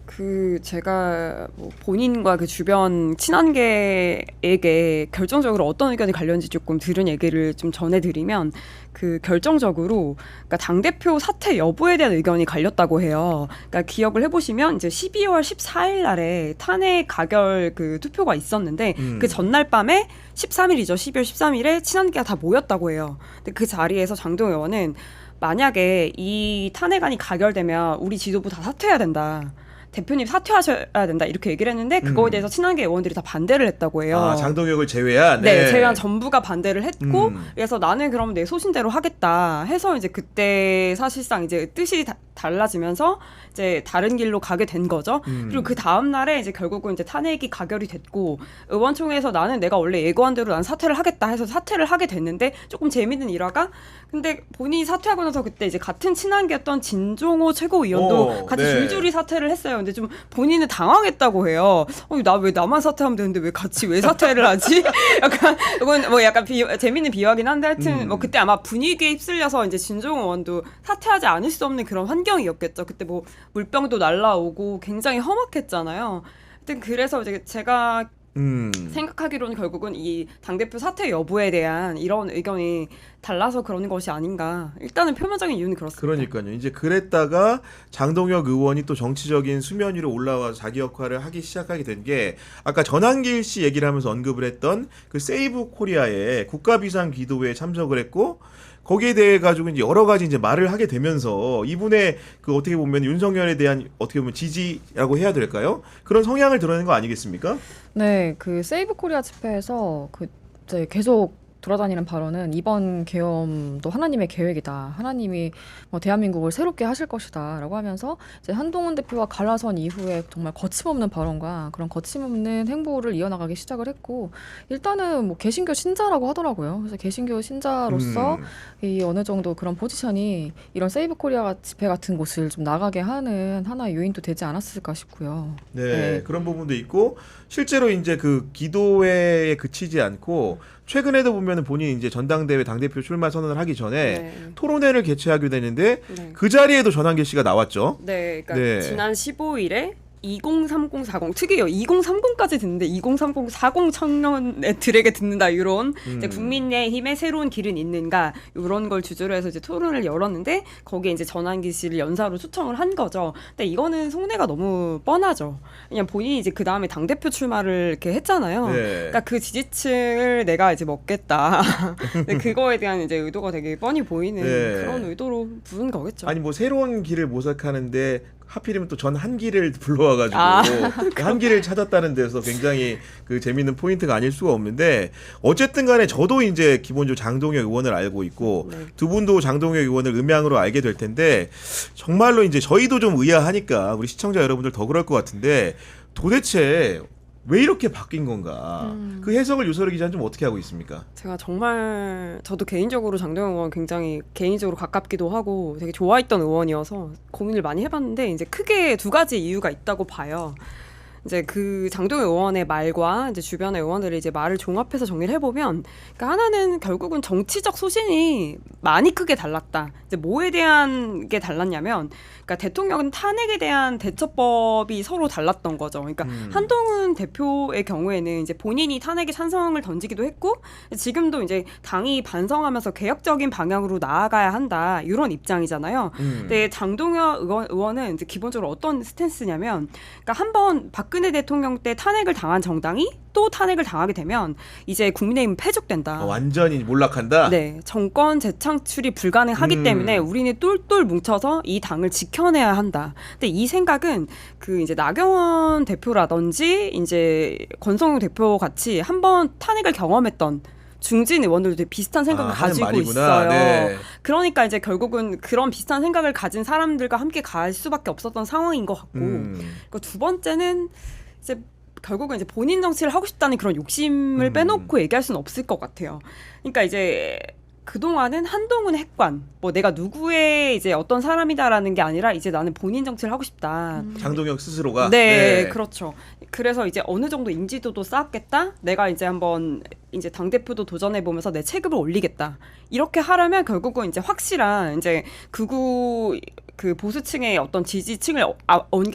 그 제가 뭐 본인과 그 주변 친한계에게 결정적으로 어떤 의견이 갈렸는지 조금 들은 얘기를 좀 전해드리면 그 결정적으로 그러니까 당대표 사퇴 여부에 대한 의견이 갈렸다고 해요. 그러니까 기억을 해보시면 이제 12월 14일 날에 탄핵 가결 그 투표가 있었는데 그 전날 밤에 13일이죠. 12월 13일에 친한계가 다 모였다고 해요. 근데 그 자리에서 장동혁 의원은 만약에 이 탄핵안이 가결되면 우리 지도부 다 사퇴해야 된다. 대표님 사퇴하셔야 된다 이렇게 얘기를 했는데 그거에 대해서 친한계 의원들이 다 반대를 했다고 해요. 아, 장동혁을 제외한 네, 제외한 전부가 반대를 했고 음. 그래서 나는 그럼 내 소신대로 하겠다 해서 이제 그때 사실상 이제 뜻이 달라지면서 이제 다른 길로 가게 된 거죠. 그리고 그 다음 날에 이제 결국은 이제 탄핵이 가결이 됐고 의원총회에서 나는 내가 원래 예고한 대로 난 사퇴를 하겠다 해서 사퇴를 하게 됐는데 조금 재밌는 일화가 근데 본인이 사퇴하고 나서 그때 이제 같은 친한계였던 진종호 최고위원도 같이 네. 줄줄이 사퇴를 했어요. 근데 좀 본인은 당황했다고 해요. 나 왜 나만 사퇴하면 되는데 왜 같이 왜 사퇴를 하지? 약간 이건 뭐 약간 재밌는 비유하긴 한데 하여튼 뭐 그때 아마 분위기에 휩쓸려서 이제 진종호 의원도 사퇴하지 않을 수 없는 그런 환경이었겠죠. 그때 뭐 물병도 날라오고 굉장히 험악했잖아요. 하여튼 그래서 이제 제가 생각하기로는 결국은 이 당대표 사퇴 여부에 대한 이런 의견이 달라서 그런 것이 아닌가. 일단은 표면적인 이유는 그렇습니다. 그러니까요. 이제 그랬다가 장동혁 의원이 또 정치적인 수면 위로 올라와서 자기 역할을 하기 시작하게 된 게 아까 전한길 씨 얘기를 하면서 언급을 했던 그 세이브 코리아의 국가비상 기도회에 참석을 했고 거기에 대해 가지고 이제 여러 가지 이제 말을 하게 되면서 이분의 그 어떻게 보면 윤석열에 대한 어떻게 보면 지지라고 해야 될까요? 그런 성향을 드러낸 거 아니겠습니까? 네, 그 세이브 코리아 집회에서 그 이제 계속 돌아다니는 발언은 이번 계엄도 하나님의 계획이다. 하나님이 뭐 대한민국을 새롭게 하실 것이다라고 하면서 이제 한동훈 대표와 갈라선 이후에 정말 거침없는 발언과 그런 거침없는 행보를 이어나가기 시작을 했고 일단은 뭐 개신교 신자라고 하더라고요. 그래서 개신교 신자로서 이 어느 정도 그런 포지션이 이런 세이브 코리아 집회 같은 곳을 좀 나가게 하는 하나의 요인도 되지 않았을까 싶고요. 네, 네. 그런 부분도 있고 실제로 이제 그 기도회에 그치지 않고 최근에도 보면은 본인이 이제 전당대회 당대표 출마 선언을 하기 전에 네. 토론회를 개최하게 되는데 네. 그 자리에도 전한길 씨가 나왔죠. 네, 그러니까 네. 지난 15일에 203040 특이해요. 2030까지 듣는데 2030 40 청년들에게 듣는다 이런 이제 국민의힘의 새로운 길은 있는가 이런 걸 주제로 해서 이제 토론을 열었는데 거기에 이제 전한기 씨를 연사로 초청을 한 거죠. 근데 이거는 속내가 너무 뻔하죠. 그냥 본인이 이제 그 다음에 당 대표 출마를 이렇게 했잖아요. 네. 그러니까 그 지지층을 내가 이제 먹겠다. 근데 그거에 대한 이제 의도가 되게 뻔히 보이는 네. 그런 의도로 부른 거겠죠. 아니 뭐 새로운 길을 모색하는데 하필이면 또 전 한길을 불러와가지고 아, 그 한길을 찾았다는 데서 굉장히 그 재밌는 포인트가 아닐 수가 없는데 어쨌든 간에 저도 이제 기본적으로 장동혁 의원을 알고 있고 네. 두 분도 장동혁 의원을 음향으로 알게 될 텐데 정말로 이제 저희도 좀 의아하니까 우리 시청자 여러분들 더 그럴 것 같은데 도대체 왜 이렇게 바뀐 건가? 그 해석을 유서르 기자는 좀 어떻게 하고 있습니까? 제가 정말 저도 개인적으로 장동영 의원 굉장히 개인적으로 가깝기도 하고 되게 좋아했던 의원이어서 고민을 많이 해봤는데 이제 크게 두 가지 이유가 있다고 봐요. 이제 그 장동혁 의원의 말과 이제 주변의 의원들의 이제 말을 종합해서 정리를 해보면, 그러니까 하나는 결국은 정치적 소신이 많이 크게 달랐다. 이제 뭐에 대한 게 달랐냐면, 그러니까 대통령 탄핵에 대한 대처법이 서로 달랐던 거죠. 그러니까 한동훈 대표의 경우에는 이제 본인이 탄핵에 찬성을 던지기도 했고, 지금도 이제 당이 반성하면서 개혁적인 방향으로 나아가야 한다, 이런 입장이잖아요. 근데 장동혁 의원은 이제 기본적으로 어떤 스탠스냐면, 그러니까 한번 박근혜 대통령 때 탄핵을 당한 정당이 또 탄핵을 당하게 되면 이제 국민의힘 패족된다. 완전히 몰락한다. 네, 정권 재창출이 불가능하기 때문에 우리는 똘똘 뭉쳐서 이 당을 지켜내야 한다. 근데 이 생각은 그 이제 나경원 대표라든지 이제 권성동 대표 같이 한번 탄핵을 경험했던 중진 의원들도 되게 비슷한 생각을 가지고 있어요. 네. 그러니까 이제 결국은 그런 비슷한 생각을 가진 사람들과 함께 갈 수밖에 없었던 상황인 것 같고, 그리고 두 번째는 이제 결국은 이제 본인 정치를 하고 싶다는 그런 욕심을 빼놓고 얘기할 수는 없을 것 같아요. 그러니까 이제 그동안은 한동훈 핵관, 뭐 내가 누구의 이제 어떤 사람이다라는 게 아니라 이제 나는 본인 정치를 하고 싶다. 장동혁 스스로가. 네, 그렇죠. 그래서 이제 어느 정도 인지도도 쌓았겠다. 내가 이제 한번 이제 당 대표도 도전해 보면서 내 체급을 올리겠다. 이렇게 하려면 결국은 이제 확실한 이제 극우 그 보수층의 어떤 지지층을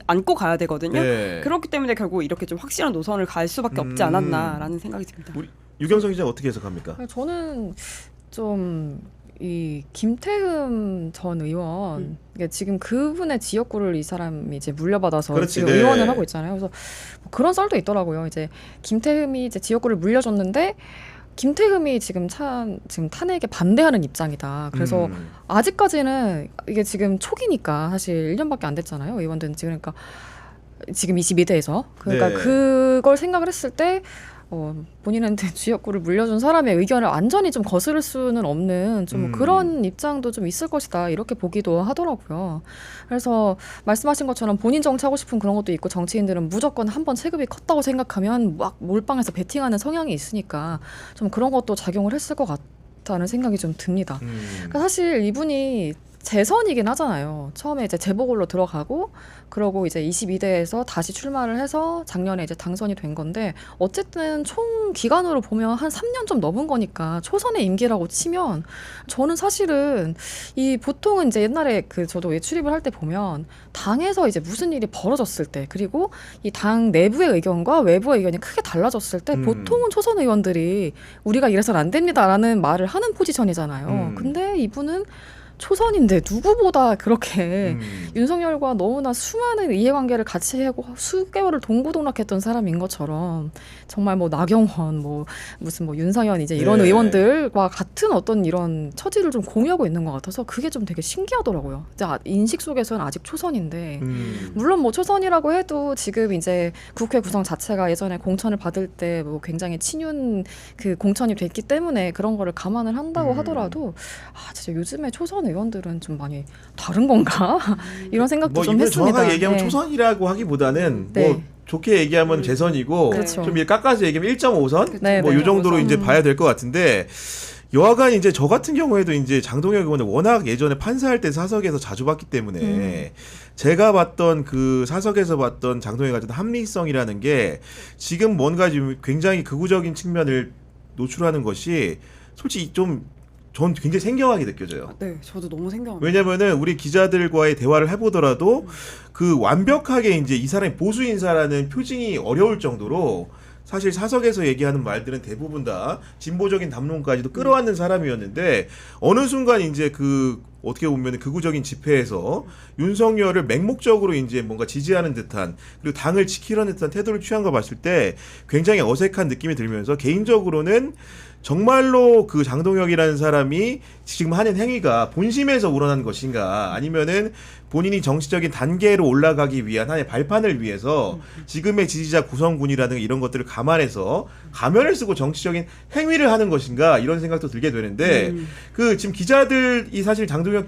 안고 가야 되거든요. 네. 그렇기 때문에 결국 이렇게 좀 확실한 노선을 갈 수밖에 없지 않았나라는 생각이 듭니다. 우리 유경성 기자 어떻게 해석합니까? 저는 좀 이 김태흠 전 의원, 이게 지금 그분의 지역구를 이 사람이 이제 물려받아서 그렇지, 지금 네. 의원을 하고 있잖아요. 그래서 뭐 그런 썰도 있더라고요. 이제 김태흠이 이제 지역구를 물려줬는데 김태흠이 지금 탄핵에 반대하는 입장이다. 그래서 아직까지는 이게 지금 초기니까 사실 1년밖에 안 됐잖아요. 의원들은 지금 그러니까 지금 22대에서 그러니까 네. 그걸 생각을 했을 때 본인한테 지역구를 물려준 사람의 의견을 완전히 좀 거스를 수는 없는 좀 그런 입장도 좀 있을 것이다, 이렇게 보기도 하더라고요. 그래서 말씀하신 것처럼 본인 정치하고 싶은 그런 것도 있고, 정치인들은 무조건 한번 체급이 컸다고 생각하면 막 몰빵해서 베팅하는 성향이 있으니까 좀 그런 것도 작용을 했을 것 같다는 생각이 좀 듭니다. 그러니까 사실 이분이 재선이긴 하잖아요. 처음에 이제 재보궐로 들어가고, 그러고 이제 22대에서 다시 출마를 해서 작년에 이제 당선이 된 건데, 어쨌든 총 기간으로 보면 한 3년 좀 넘은 거니까 초선의 임기라고 치면, 저는 사실은 이 보통은 이제 옛날에 그 저도 외출입을 할 때 보면 당에서 이제 무슨 일이 벌어졌을 때, 그리고 이 당 내부의 의견과 외부의 의견이 크게 달라졌을 때 보통은 초선 의원들이 우리가 이래서는 안 됩니다라는 말을 하는 포지션이잖아요. 근데 이분은 초선인데 누구보다 그렇게 윤석열과 너무나 수많은 이해관계를 같이 하고 수개월을 동고동락했던 사람인 것처럼, 정말 뭐 나경원, 뭐 무슨 뭐 윤상현 이제 이런 네. 의원들과 같은 어떤 이런 처지를 좀 공유하고 있는 것 같아서 그게 좀 되게 신기하더라고요. 인식 속에서는 아직 초선인데, 물론 뭐 초선이라고 해도 지금 이제 국회 구성 자체가 예전에 공천을 받을 때 뭐 굉장히 친윤 그 공천이 됐기 때문에 그런 거를 감안을 한다고 하더라도, 진짜 요즘에 초선 의원들은 좀 많이 다른 건가? 이런 생각도 뭐 좀 이걸 했습니다. 정확하게 얘기하면 네. 초선이라고 하기보다는 네. 뭐 좋게 얘기하면 재선이고, 그렇죠. 좀 깎아서 얘기하면 1.5선 네, 뭐 네. 이 정도로 이제 봐야 될 것 같은데, 여하간 이제 저 같은 경우에도 이제 장동혁 의원을 워낙 예전에 판사할 때 사석에서 자주 봤기 때문에 제가 봤던 그 사석에서 봤던 장동혁 같은 합리성이라는 게 지금 뭔가 지금 굉장히 극우적인 측면을 노출하는 것이 솔직히 전 굉장히 생경하게 느껴져요. 네, 저도 너무 생경합니다. 왜냐면은 우리 기자들과의 대화를 해보더라도 그 완벽하게 이제 이 사람이 보수 인사라는 표징이 어려울 정도로 사실 사석에서 얘기하는 말들은 대부분 다 진보적인 담론까지도 끌어안는 사람이었는데, 어느 순간 이제 그 어떻게 보면 극우적인 집회에서 윤석열을 맹목적으로 이제 뭔가 지지하는 듯한, 그리고 당을 지키려는 듯한 태도를 취한 거 봤을 때 굉장히 어색한 느낌이 들면서, 개인적으로는 정말로 그 장동혁이라는 사람이 지금 하는 행위가 본심에서 우러난 것인가, 아니면은 본인이 정치적인 단계로 올라가기 위한 하나의 발판을 위해서 지금의 지지자 구성군이라든가 이런 것들을 감안해서 가면을 쓰고 정치적인 행위를 하는 것인가, 이런 생각도 들게 되는데, 그 지금 기자들이 사실 장동혁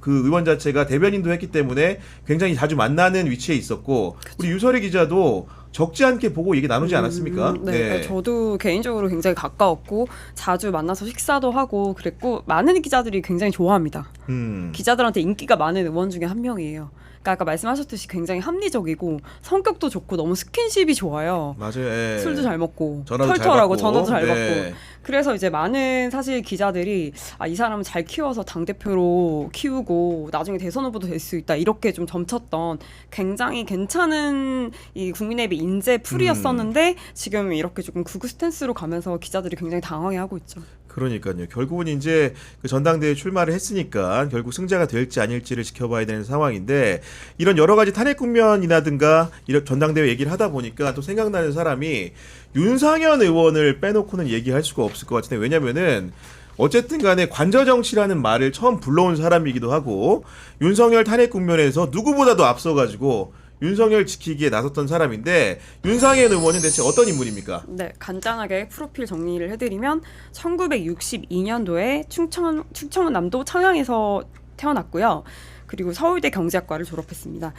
그 의원 자체가 대변인도 했기 때문에 굉장히 자주 만나는 위치에 있었고, 우리 유설희 기자도 적지 않게 보고 얘기 나누지 않았습니까? 네, 저도 개인적으로 굉장히 가까웠고 자주 만나서 식사도 하고 그랬고, 많은 기자들이 굉장히 좋아합니다. 기자들한테 인기가 많은 의원 중에 한 명이에요. 그러니까 아까 말씀하셨듯이 굉장히 합리적이고 성격도 좋고 너무 스킨십이 좋아요. 맞아요. 예. 술도 잘 먹고 전화도 잘 털털하고 받고. 전화도 잘 네. 받고. 그래서 이제 많은 사실 기자들이 이 사람은 잘 키워서 당대표로 키우고 나중에 대선 후보도 될 수 있다 이렇게 좀 점쳤던 굉장히 괜찮은 이 국민의힘 인재 풀이었었는데 지금 이렇게 조금 극우 스탠스로 가면서 기자들이 굉장히 당황해하고 있죠. 그러니까요. 결국은 이제 그 전당대회 출마를 했으니까 결국 승자가 될지 아닐지를 지켜봐야 되는 상황인데 이런 여러 가지 탄핵 국면이라든가 이런 전당대회 얘기를 하다 보니까 또 생각나는 사람이 윤상현 의원을 빼놓고는 얘기할 수가 없을 것 같은데 왜냐면은 어쨌든 간에 관저정치라는 말을 처음 불러온 사람이기도 하고 윤석열 탄핵 국면에서 누구보다도 앞서가지고 윤석열 지키기에 나섰던 사람인데 윤상현 의원은 대체 어떤 인물입니까? 네, 간단하게 프로필 정리를 해드리면 1962년도에 충청남도 청양에서 태어났고요. 그리고 서울대 경제학과를 졸업했습니다.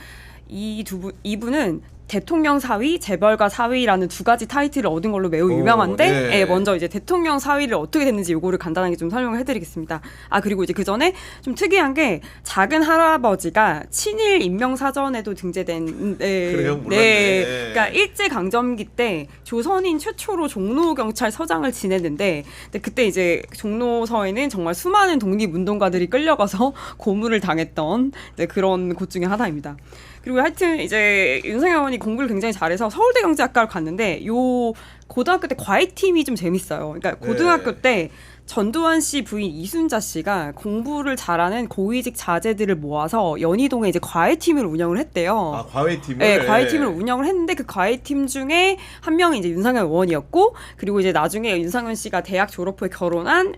이분은 대통령 사위, 재벌가 사위라는 두 가지 타이틀을 얻은 걸로 매우 유명한데 네. 먼저 이제 대통령 사위를 어떻게 됐는지 요거를 간단하게 좀 설명을 해드리겠습니다. 그리고 이제 그 전에 좀 특이한 게 작은 할아버지가 친일 인명사전에도 등재된 그래요? 몰랐네. 그러니까 일제 강점기 때 조선인 최초로 종로 경찰서장을 지냈는데 근데 그때 이제 종로서에는 정말 수많은 독립운동가들이 끌려가서 고문을 당했던 그런 곳 중에 하나입니다. 그리고 하여튼 이제 윤석열 의원이 공부를 굉장히 잘해서 서울대 경제학과를 갔는데 요 고등학교 때 과외팀이 좀 재밌어요. 그러니까 고등학교 때 전두환 씨 부인 이순자 씨가 공부를 잘하는 고위직 자제들을 모아서 연희동에 이제 과외팀을 운영을 했대요. 과외팀을? 네, 과외팀을 운영을 했는데 그 과외팀 중에 한 명이 이제 윤상현 의원이었고 그리고 이제 나중에 윤상현 씨가 대학 졸업 후에 결혼한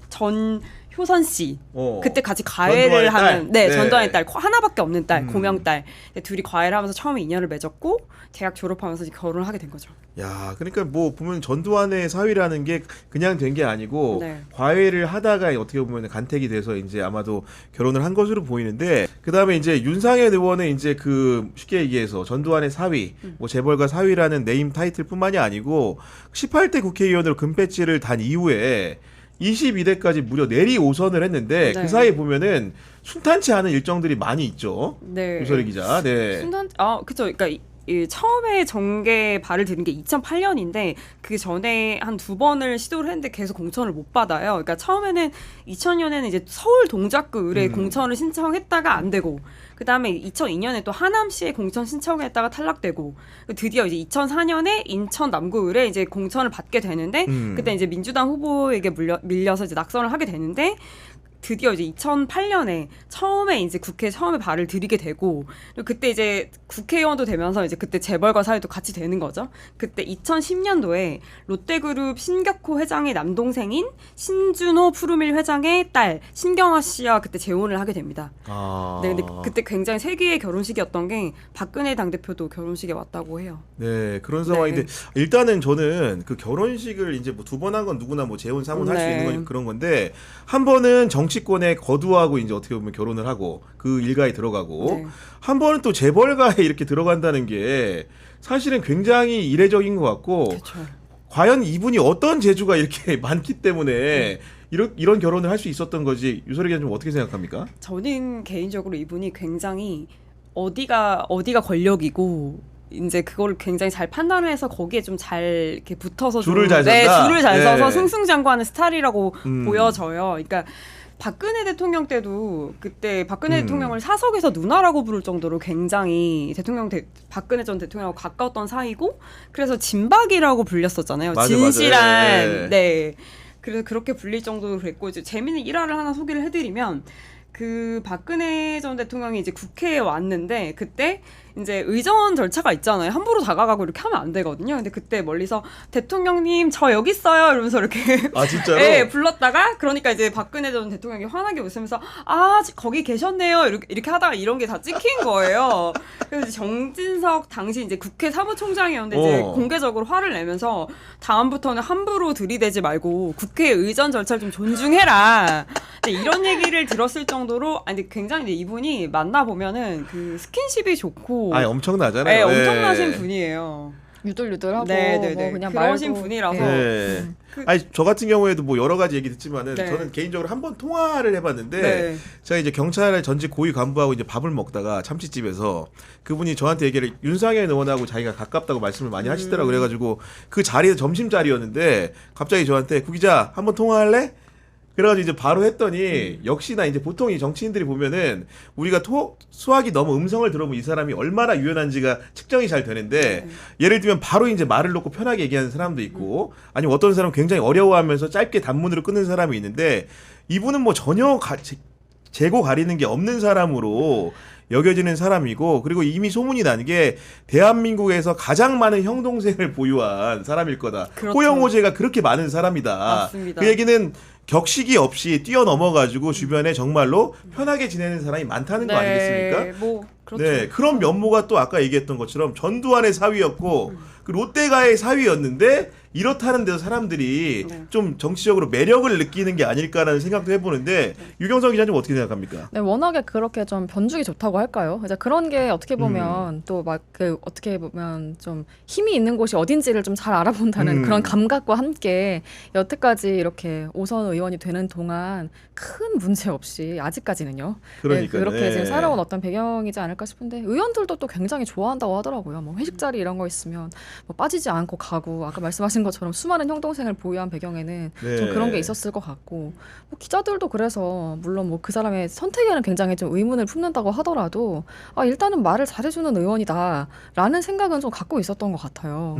효선 씨 그때 같이 과외를 하는 전두환의 딸 하나밖에 없는 딸 고명딸 둘이 과외를 하면서 처음에 인연을 맺었고 대학 졸업하면서 이제 결혼을 하게 된 거죠. 야, 그러니까 뭐 보면 전두환의 사위라는 게 그냥 된 게 아니고 네. 과외를 하다가 어떻게 보면 간택이 돼서 이제 아마도 결혼을 한 것으로 보이는데 그다음에 이제 윤상현 의원은 이제 그 쉽게 얘기해서 전두환의 사위, 뭐 재벌가 사위라는 네임 타이틀뿐만이 아니고 18대 국회의원으로 금배지를 단 이후에 22대까지 무려 내리 5선을 했는데 네. 그 사이에 보면은 순탄치 않은 일정들이 많이 있죠. 네. 유설희 기자. 네. 그쵸. 그러니까 처음에 정계 발을 들인 게 2008년인데 그 전에 한 2번을 시도를 했는데 계속 공천을 못 받아요. 그러니까 처음에는 2000년에는 이제 서울 동작구 의뢰 공천을 신청했다가 안 되고 그 다음에 2002년에 또 하남시에 공천 신청했다가 탈락되고 드디어 이제 2004년에 인천 남구 의뢰 이제 공천을 받게 되는데 그때 이제 민주당 후보에게 밀려서 이제 낙선을 하게 되는데 드디어 이제 2008년에 처음에 이제 국회에 처음에 발을 들이게 되고 그때 이제 국회의원도 되면서 이제 그때 재벌가 사회도 같이 되는 거죠. 그때 2010년도에 롯데그룹 신격호 회장의 남동생인 신준호 푸르밀 회장의 딸 신경아 씨와 그때 재혼을 하게 됩니다. 네, 근데 그때 굉장히 세기의 결혼식이었던 게 박근혜 당대표도 결혼식에 왔다고 해요. 네, 그런 상황인데 일단은 저는 그 결혼식을 이제 뭐 2번 한 건 누구나 뭐 재혼 상혼 할 수 있는 거니까 그런 건데 한 번은 정치권에 거두하고 이제 어떻게 보면 결혼을 하고 그 일가에 들어가고 한 번은 또 재벌가에 이렇게 들어간다는 게 사실은 굉장히 이례적인 것 같고 그쵸. 과연 이분이 어떤 재주가 이렇게 많기 때문에 이런 결혼을 할 수 있었던 거지 유설희 기자는 좀 어떻게 생각합니까? 저는 개인적으로 이분이 굉장히 어디가 권력이고 이제 그걸 굉장히 잘 판단을 해서 거기에 좀 잘 이렇게 붙어서 줄을 잘 선다? 줄을 잘 서서 네. 승승장구하는 스타일이라고 보여져요. 그러니까 박근혜 대통령 때도 그때 박근혜 대통령을 사석에서 누나라고 부를 정도로 굉장히 박근혜 전 대통령하고 가까웠던 사이고 그래서 진박이라고 불렸었잖아요. 맞아, 진실한 네. 그래서 그렇게 불릴 정도로 그랬고 이제 재미있는 일화를 하나 소개를 해드리면 그 박근혜 전 대통령이 이제 국회에 왔는데 그때 이제 의전 절차가 있잖아요. 함부로 다가가고 이렇게 하면 안 되거든요. 근데 그때 멀리서 대통령님 저 여기 있어요 이러면서 이렇게 진짜로? 네, 불렀다가 그러니까 이제 박근혜 전 대통령이 환하게 웃으면서 거기 계셨네요 이렇게 하다가 이런 게 다 찍힌 거예요. 그래서 이제 정진석 당시 이제 국회 사무총장이었는데 이제 공개적으로 화를 내면서 다음부터는 함부로 들이대지 말고 국회 의전 절차를 좀 존중해라. 이런 얘기를 들었을 정도로 근데 굉장히 이분이 만나 보면은 그 스킨십이 좋고 엄청나잖아요. 엄청나신 분이에요. 유들유들하고 네네네. 뭐 그냥 그러신 말도 분이라서. 네. 그- 아니 저 같은 경우에도 뭐 여러 가지 얘기 듣지만은 네. 저는 개인적으로 한번 통화를 해봤는데 네. 제가 이제 경찰 전직 고위 간부하고 이제 밥을 먹다가 참치집에서 그분이 저한테 얘기를 윤상현 의원하고 자기가 가깝다고 말씀을 많이 하시더라고 그래가지고 그 자리에 점심 자리였는데 갑자기 저한테 구 기자 한번 통화할래? 그래가지고 이제 바로 했더니 역시나 이제 보통 이 정치인들이 보면은 우리가 수학이 너무 음성을 들어보면 이 사람이 얼마나 유연한지가 측정이 잘 되는데 예를 들면 바로 이제 말을 놓고 편하게 얘기하는 사람도 있고 아니면 어떤 사람은 굉장히 어려워하면서 짧게 단문으로 끊는 사람이 있는데 이분은 뭐 전혀 재고 가리는 게 없는 사람으로 여겨지는 사람이고 그리고 이미 소문이 난 게 대한민국에서 가장 많은 형 동생을 보유한 사람일 거다. 그렇죠. 호영호제가 그렇게 많은 사람이다. 맞습니다. 그 얘기는 격식이 없이 뛰어넘어가지고 주변에 정말로 편하게 지내는 사람이 많다는 거 아니겠습니까? 뭐 그렇죠. 네, 그런 면모가 또 아까 얘기했던 것처럼 전두환의 사위였고 그 롯데가의 사위였는데 이렇다는 데서 사람들이 네. 좀 정치적으로 매력을 느끼는 게 아닐까라는 생각도 해보는데 유경선 기자님 어떻게 생각합니까? 네, 워낙에 그렇게 좀 변죽이 좋다고 할까요? 이제 그런 게 어떻게 보면 또 막 그 어떻게 보면 좀 힘이 있는 곳이 어딘지를 좀 잘 알아본다는 그런 감각과 함께 여태까지 이렇게 오선 의원이 되는 동안 큰 문제 없이 아직까지는요. 그러니까요. 네, 그렇게 네. 지금 살아온 어떤 배경이지 않을까 싶은데 의원들도 또 굉장히 좋아한다고 하더라고요. 뭐 회식 자리 이런 거 있으면 뭐 빠지지 않고 가고 아까 말씀하신 것처럼 수많은 형 동생을 보유한 배경에는 네. 좀 그런 게 있었을 것 같고 뭐 기자들도 그래서 물론 뭐 그 사람의 선택에는 굉장히 좀 의문을 품는다고 하더라도 아 일단은 말을 잘해주는 의원이다라는 생각은 좀 갖고 있었던 것 같아요.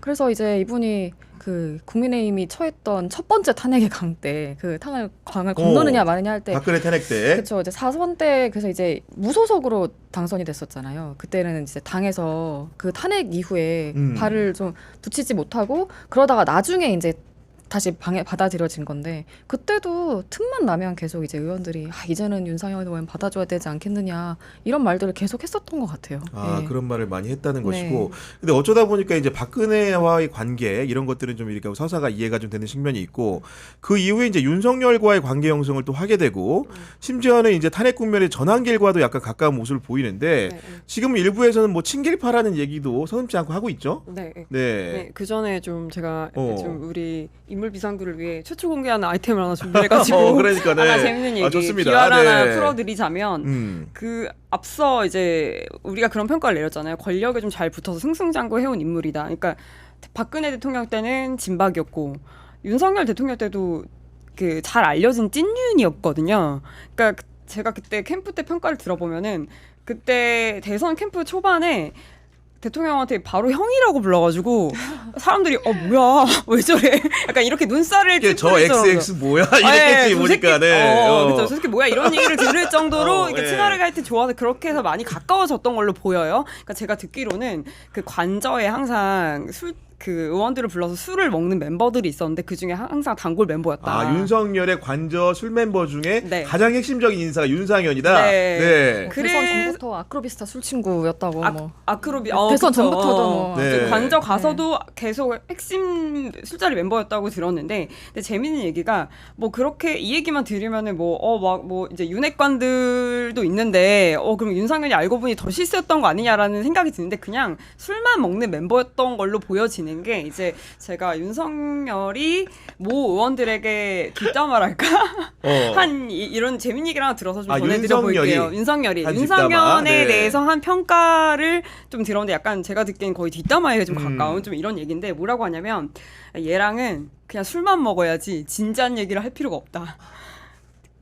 그래서 이제 이분이 그 국민의힘이 처했던 첫 번째 탄핵의 강 때 그 강을 건너느냐 마느냐 할 때 박근혜 탄핵 때 그렇죠. 이제 4선 때 그래서 이제 무소속으로 당선이 됐었잖아요. 그때는 이제 당에서 그 탄핵 이후에 발을 좀 붙이지 못하고 그러다가 나중에 이제 다시 받아들여진 건데 그때도 틈만 나면 계속 이제 의원들이 아, 이제는 윤상현 의원 받아줘야 되지 않겠느냐 이런 말들을 계속 했었던 것 같아요. 아 예. 그런 말을 많이 했다는 네. 것이고 근데 어쩌다 보니까 이제 박근혜와의 관계 이런 것들은 좀 이렇게 서사가 이해가 좀 되는 측면이 있고 그 이후에 이제 윤석열과의 관계 형성을 또 하게 되고 심지어는 이제 탄핵 국면의 전환길과도 약간 가까운 모습을 보이는데 네, 지금 일부에서는 뭐 친길파라는 얘기도 서슴지 않고 하고 있죠. 네. 네. 네. 네, 그 전에 좀 제가 어. 좀 우리 인물 비상구를 위해 최초 공개하는 아이템을 하나 준비해가지고 그러니까 네. 하나 재밌는 얘기 좋습니다. 기화를 하나 네. 풀어드리자면 그 앞서 이제 우리가 그런 평가를 내렸잖아요. 권력에 좀 잘 붙어서 승승장구해온 인물이다. 그러니까 박근혜 대통령 때는 진박이었고 윤석열 대통령 때도 그 잘 알려진 찐윤이었거든요. 그러니까 제가 그때 캠프 때 평가를 들어보면은 그때 대선 캠프 초반에 대통령한테 바로 형이라고 불러가지고 사람들이 뭐야 왜 저래 약간 이렇게 눈살을 이게 저 찌푸릴 정도로. XX 뭐야 이랬겠지 보니까 네. 그렇죠. 저 새끼 뭐야 이런 얘기를 들을 정도로 이렇게 네. 칭하를 하여튼 좋아서 그렇게 해서 많이 가까워졌던 걸로 보여요. 그러니까 제가 듣기로는 그 관저에 항상 그 의원들을 불러서 술을 먹는 멤버들이 있었는데 그 중에 항상 단골 멤버였다. 아 윤석열의 관저 술 멤버 중에 네. 가장 핵심적인 인사가 윤상현이다. 네. 뭐 그래- 대선 전부터 아크로비스타 술친구였다고 뭐 아크로비 대선 그쵸. 전부터도 뭐 네. 그 관저 가서도 계속 핵심 술자리 멤버였다고 들었는데 근데 재밌는 얘기가 뭐 그렇게 이 얘기만 들으면은 뭐 이제 윤핵관들도 있는데 그럼 윤상현이 알고 보니 더 실수였던 거 아니냐라는 생각이 드는데 그냥 술만 먹는 멤버였던 걸로 보여지는 게 이제 제가 윤석열이 모 의원들에게 뒷담화랄까 이런 재밌는 얘기를 하나 들어서 좀 전해드려 볼게요. 윤석열이 한 뒷담화? 윤상현에 네. 대해서 한 평가를 좀 들었는데 약간 제가 듣기엔 거의 뒷담화에 좀 가까운 좀 이런 얘기인데 뭐라고 하냐면 얘랑은 그냥 술만 먹어야지 진지한 얘기를 할 필요가 없다.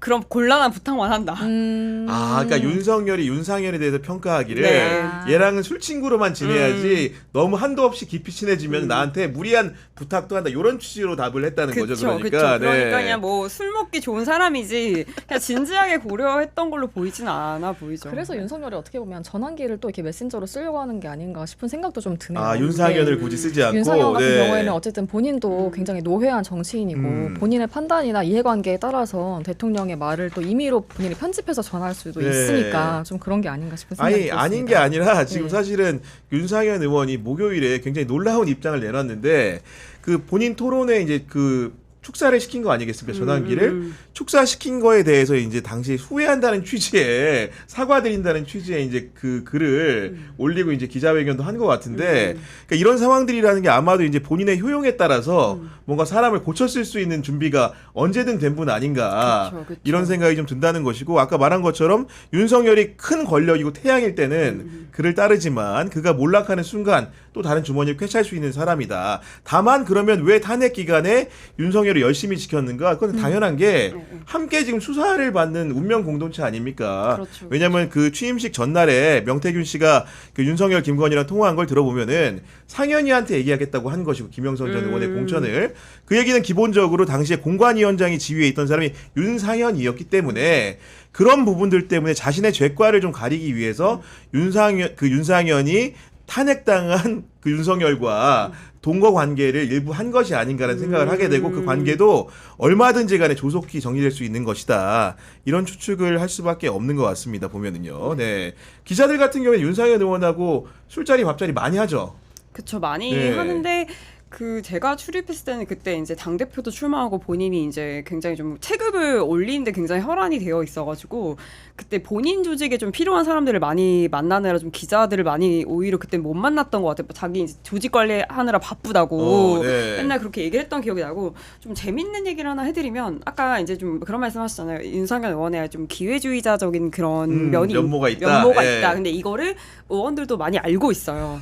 그럼 곤란한 부탁만 한다. 그러니까 윤석열이 윤상현에 대해서 평가하기를 네. 얘랑은 술 친구로만 지내야지 너무 한도 없이 깊이 친해지면 나한테 무리한 부탁도 한다. 이런 취지로 답을 했다는 거죠. 그러니까. 그러니까 네. 그냥 뭐 술 먹기 좋은 사람이지 그냥 진지하게 고려했던 걸로 보이진 않아 보이죠. 그래서 윤석열이 어떻게 보면 전환기를 또 이렇게 메신저로 쓰려고 하는 게 아닌가 싶은 생각도 좀 드네요. 아 윤상현을 네. 굳이 쓰지 않고 윤상현 같은 네. 경우에는 어쨌든 본인도 굉장히 노회한 정치인이고 본인의 판단이나 이해관계에 따라서 대통령의 말을 또 임의로 본인이 편집해서 전할 수도 네. 있으니까 좀 그런 게 아닌가 싶은 생각이 들었습니다. 아닌 게 아니라 지금 네. 사실은 윤상현 의원이 목요일에 굉장히 놀라운 입장을 내놨는데 그 본인 토론에 이제 그 축사를 시킨 거 아니겠습니까? 전환기를 축사시킨 거에 대해서 이제 당시 후회한다는 취지에 사과드린다는 취지에 이제 그 글을 올리고 이제 기자회견도 한 것 같은데 그러니까 이런 상황들이라는 게 아마도 이제 본인의 효용에 따라서 뭔가 사람을 고쳤을 수 있는 준비가 언제든 된 분 아닌가 그쵸. 이런 생각이 좀 든다는 것이고 아까 말한 것처럼 윤석열이 큰 권력이고 태양일 때는 그를 따르지만 그가 몰락하는 순간 또 다른 주머니를 꿰찰 수 있는 사람이다. 다만 그러면 왜 탄핵 기간에 윤석열을 열심히 지켰는가? 그건 당연한 게 함께 지금 수사를 받는 운명 공동체 아닙니까? 그렇죠. 왜냐하면 그 취임식 전날에 명태균 씨가 그 윤석열, 김건희랑 통화한 걸 들어보면은 상현이한테 얘기하겠다고 한 것이고 김영선 전 의원의 공천을 그 얘기는 기본적으로 당시에 공관위원장이 지위에 있던 사람이 윤상현이었기 때문에 그런 부분들 때문에 자신의 죄과를 좀 가리기 위해서 윤상현이 탄핵당한 그 윤석열과 동거 관계를 일부 한 것이 아닌가라는 생각을 하게 되고 그 관계도 얼마든지 간에 조속히 정리될 수 있는 것이다. 이런 추측을 할 수밖에 없는 것 같습니다. 보면은요. 네. 기자들 같은 경우에 윤상현 의원하고 술자리 밥자리 많이 하죠. 그쵸, 많이 네. 하는데 그 제가 출입했을 때는 그때 이제 당 대표도 출마하고 본인이 이제 굉장히 좀 체급을 올리는데 굉장히 혈안이 되어 있어가지고 그때 본인 조직에 좀 필요한 사람들을 많이 만나느라 좀 기자들을 많이 오히려 그때 못 만났던 것 같아요. 자기 이제 조직 관리하느라 바쁘다고 네. 맨날 그렇게 얘기를 했던 기억이 나고 좀 재밌는 얘기를 하나 해드리면 아까 이제 좀 그런 말씀하셨잖아요. 윤상현 의원의 좀 기회주의자적인 그런 면이 면모가 있다. 면모가 예. 있다. 근데 이거를 의원들도 많이 알고 있어요.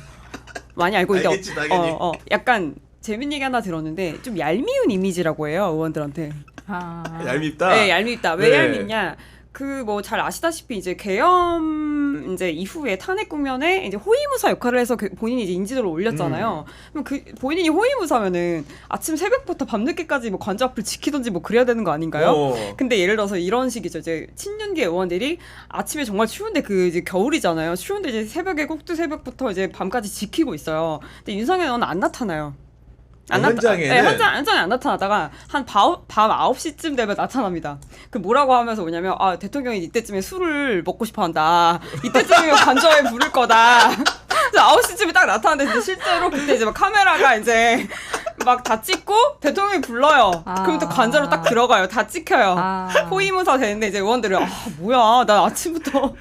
많이 알고 있는데 알겠지, 당연히. 약간 재밌는 얘기 하나 들었는데 좀 얄미운 이미지라고 해요 의원들한테. 얄밉다. 네, 얄밉다. 왜 네. 얄밉냐? 그 뭐 잘 아시다시피 이제 계엄 이제 이후에 탄핵 국면에 이제 호위무사 역할을 해서 본인이 이제 인지도를 올렸잖아요. 그럼 그 본인이 호위무사면은 아침 새벽부터 밤늦게까지 뭐 관저 앞을 지키던지 뭐 그래야 되는 거 아닌가요? 근데 예를 들어서 이런 식이죠. 이제 친윤계 의원들이 아침에 정말 추운데 그 이제 겨울이잖아요. 추운데 이제 새벽에 꼭두 새벽부터 이제 밤까지 지키고 있어요. 근데 윤상현 의원은 안 나타나요. 현장에는? 네, 현장에 안 나타나다가 한 밤 9시쯤 되면 나타납니다. 그 뭐라고 하면서 뭐냐면 아 대통령이 이때쯤에 술을 먹고 싶어 한다. 이때쯤이면 관저에 부를 거다. 그래서 9시쯤에 딱 나타났는데 실제로 그때 이제 막 카메라가 이제 막 다 찍고 대통령이 불러요. 그럼 또 관저로 딱 들어가요. 다 찍혀요. 호위무사 되는데 이제 의원들은 아 뭐야 나 아침부터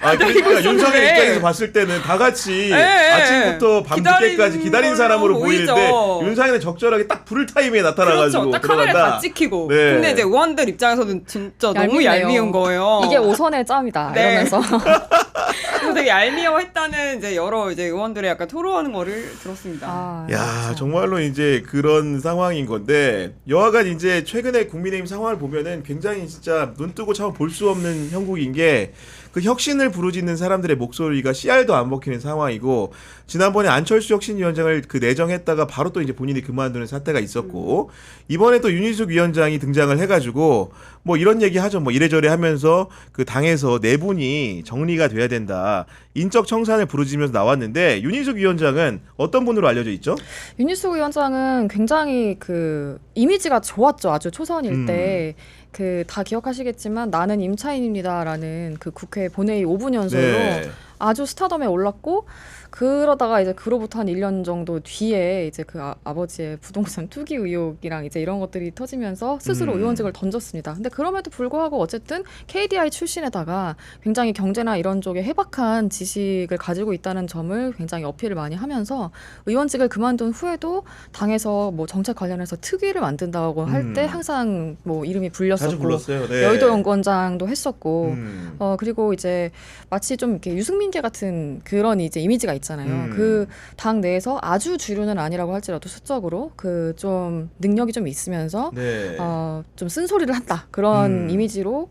그러니까 윤석열 있었는데. 입장에서 봤을 때는 다 같이 예. 아침부터 밤늦게까지 기다린 사람으로 보이죠. 보이는데 윤상현은 적절하게 딱 부를 타임에 나타나가지고 그렇죠. 딱 카메라 들어간다. 다 찍히고. 네. 근데 이제 의원들 입장에서는 진짜 너무 얄밉네요. 얄미운 거예요. 이게 5선의 짬이다 네. 이러면서 그래서 되게 얄미워했다는 이제 여러 이제 의원들의 약간 토로하는 거를 들었습니다. 야, 그렇죠. 정말로 이제 그런 상황인 건데 여하간 이제 최근에 국민의힘 상황을 보면은 굉장히 진짜 눈 뜨고 참 볼 수 없는 형국인 게 그 혁신을 부르짖는 사람들의 목소리가 씨알도 안 먹히는 상황이고 지난번에 안철수 혁신위원장을 그 내정했다가 바로 또 이제 본인이 그만두는 사태가 있었고 이번에 또 윤희숙 위원장이 등장을 해가지고 뭐 이런 얘기 하죠. 뭐 이래저래 하면서 그 당에서 내분이 정리가 돼야 된다. 인적 청산을 부르짖으면서 나왔는데 윤희숙 위원장은 어떤 분으로 알려져 있죠? 윤희숙 위원장은 굉장히 그 이미지가 좋았죠. 아주 초선일 때. 그 다 기억하시겠지만 나는 임차인입니다라는 그 국회 본회의 5분 연설로 네. 아주 스타덤에 올랐고 그러다가 이제 그로부터 한 1년 정도 뒤에 이제 그 아버지의 부동산 투기 의혹이랑 이제 이런 것들이 터지면서 스스로 의원직을 던졌습니다. 근데 그럼에도 불구하고 어쨌든 KDI 출신에다가 굉장히 경제나 이런 쪽에 해박한 지식을 가지고 있다는 점을 굉장히 어필을 많이 하면서 의원직을 그만둔 후에도 당에서 뭐 정책 관련해서 특위를 만든다고 할 때 항상 뭐 이름이 자주 불렸었고 불렀어요. 네. 여의도 연구원장도 했었고 그리고 이제 마치 좀 이렇게 유승민계 같은 그런 이제 이미지가 있잖아요. 그 당 내에서 아주 주류는 아니라고 할지라도 수적으로 그 좀 능력이 좀 있으면서 네. 좀 쓴소리를 한다 그런 이미지로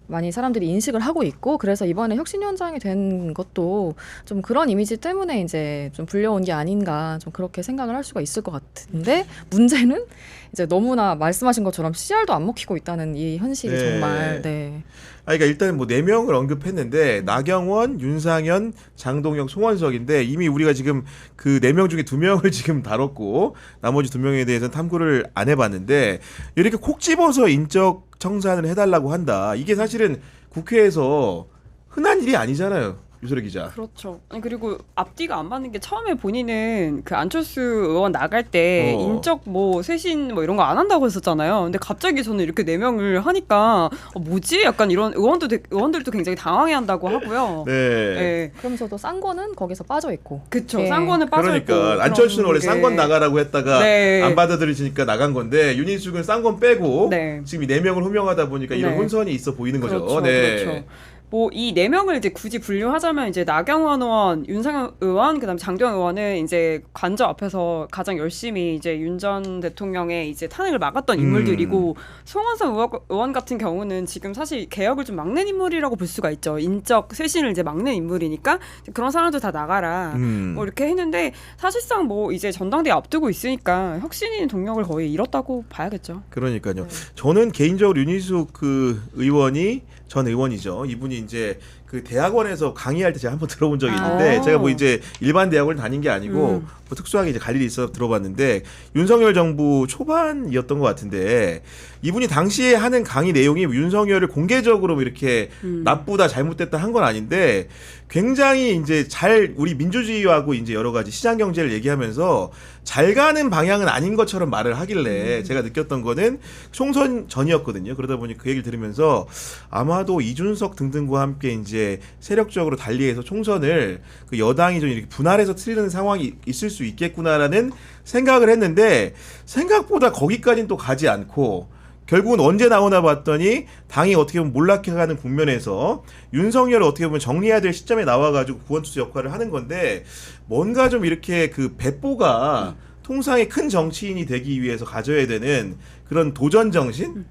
많이 사람들이 인식을 하고 있고 그래서 이번에 혁신위원장이 된 것도 좀 그런 이미지 때문에 이제 좀 불려온 게 아닌가 좀 그렇게 생각을 할 수가 있을 것 같은데 문제는 이제 너무나 말씀하신 것처럼 CR도 안 먹히고 있다는 이 현실이 네. 정말 네. 그러니까 일단 뭐 4명을 언급했는데 나경원, 윤상현, 장동혁, 송원석인데 이미 우리가 지금 그 4명 중에 2명을 지금 다뤘고 나머지 2명에 대해서는 탐구를 안 해봤는데 이렇게 콕 집어서 인적 청산을 해달라고 한다. 이게 사실은 국회에서 흔한 일이 아니잖아요. 유소리 기자. 그렇죠. 아니, 그리고 앞뒤가 안 맞는 게 처음에 본인은 그 안철수 의원 나갈 때 인적 뭐 쇄신 뭐 이런 거 안 한다고 했었잖아요. 근데 갑자기 저는 이렇게 4명을 하니까 뭐지? 약간 이런 의원들도 굉장히 당황해한다고 하고요. 네. 네. 그러면서도 쌍권은 거기서 빠져 있고. 그쵸. 네. 쌍권은 빠져있고. 그러니까 안철수는 원래 그런 쌍권 게. 나가라고 했다가 네. 안 받아들여지니까 나간 건데 윤희숙은 쌍권 빼고 네. 지금 이 4명을 호명하다 보니까 이런 네. 혼선이 있어 보이는 거죠. 그렇죠. 네. 그렇죠. 뭐 이 4명을 이제 굳이 분류하자면 이제 나경원 의원, 윤상현 의원, 그다음 장도영 의원은 이제 관저 앞에서 가장 열심히 이제 윤 전 대통령의 이제 탄핵을 막았던 인물들이고 송원석 의원 같은 경우는 지금 사실 개혁을 좀 막는 인물이라고 볼 수가 있죠. 인적 쇄신을 이제 막는 인물이니까 그런 사람들 다 나가라. 뭐 이렇게 했는데 사실상 뭐 이제 전당대회 앞두고 있으니까 혁신인 동력을 거의 잃었다고 봐야겠죠. 그러니까요. 저는 개인적으로 윤희숙 그 의원이 전 의원이죠. 이분이 이제 그 대학원에서 강의할 때 제가 한번 들어본 적이 있는데 제가 뭐 이제 일반 대학원을 다닌 게 아니고 뭐 특수하게 이제 갈 일이 있어서 들어봤는데 윤석열 정부 초반이었던 것 같은데 이분이 당시에 하는 강의 내용이 윤석열을 공개적으로 이렇게 나쁘다 잘못됐다 한 건 아닌데 굉장히 이제 잘 우리 민주주의하고 이제 여러 가지 시장 경제를 얘기하면서 잘 가는 방향은 아닌 것처럼 말을 하길래 제가 느꼈던 거는 총선 전이었거든요. 그러다 보니 그 얘기를 들으면서 아마도 이준석 등등과 함께 이제 세력적으로 달리해서 총선을 그 여당이 좀 이렇게 분할해서 틀리는 상황이 있을 수 있겠구나라는 생각을 했는데 생각보다 거기까지는 또 가지 않고 결국은 언제 나오나 봤더니 당이 어떻게 보면 몰락해가는 국면에서 윤석열을 어떻게 보면 정리해야 될 시점에 나와가지고 구원투수 역할을 하는 건데 뭔가 좀 이렇게 그 배포가 통상의 큰 정치인이 되기 위해서 가져야 되는 그런 도전 정신,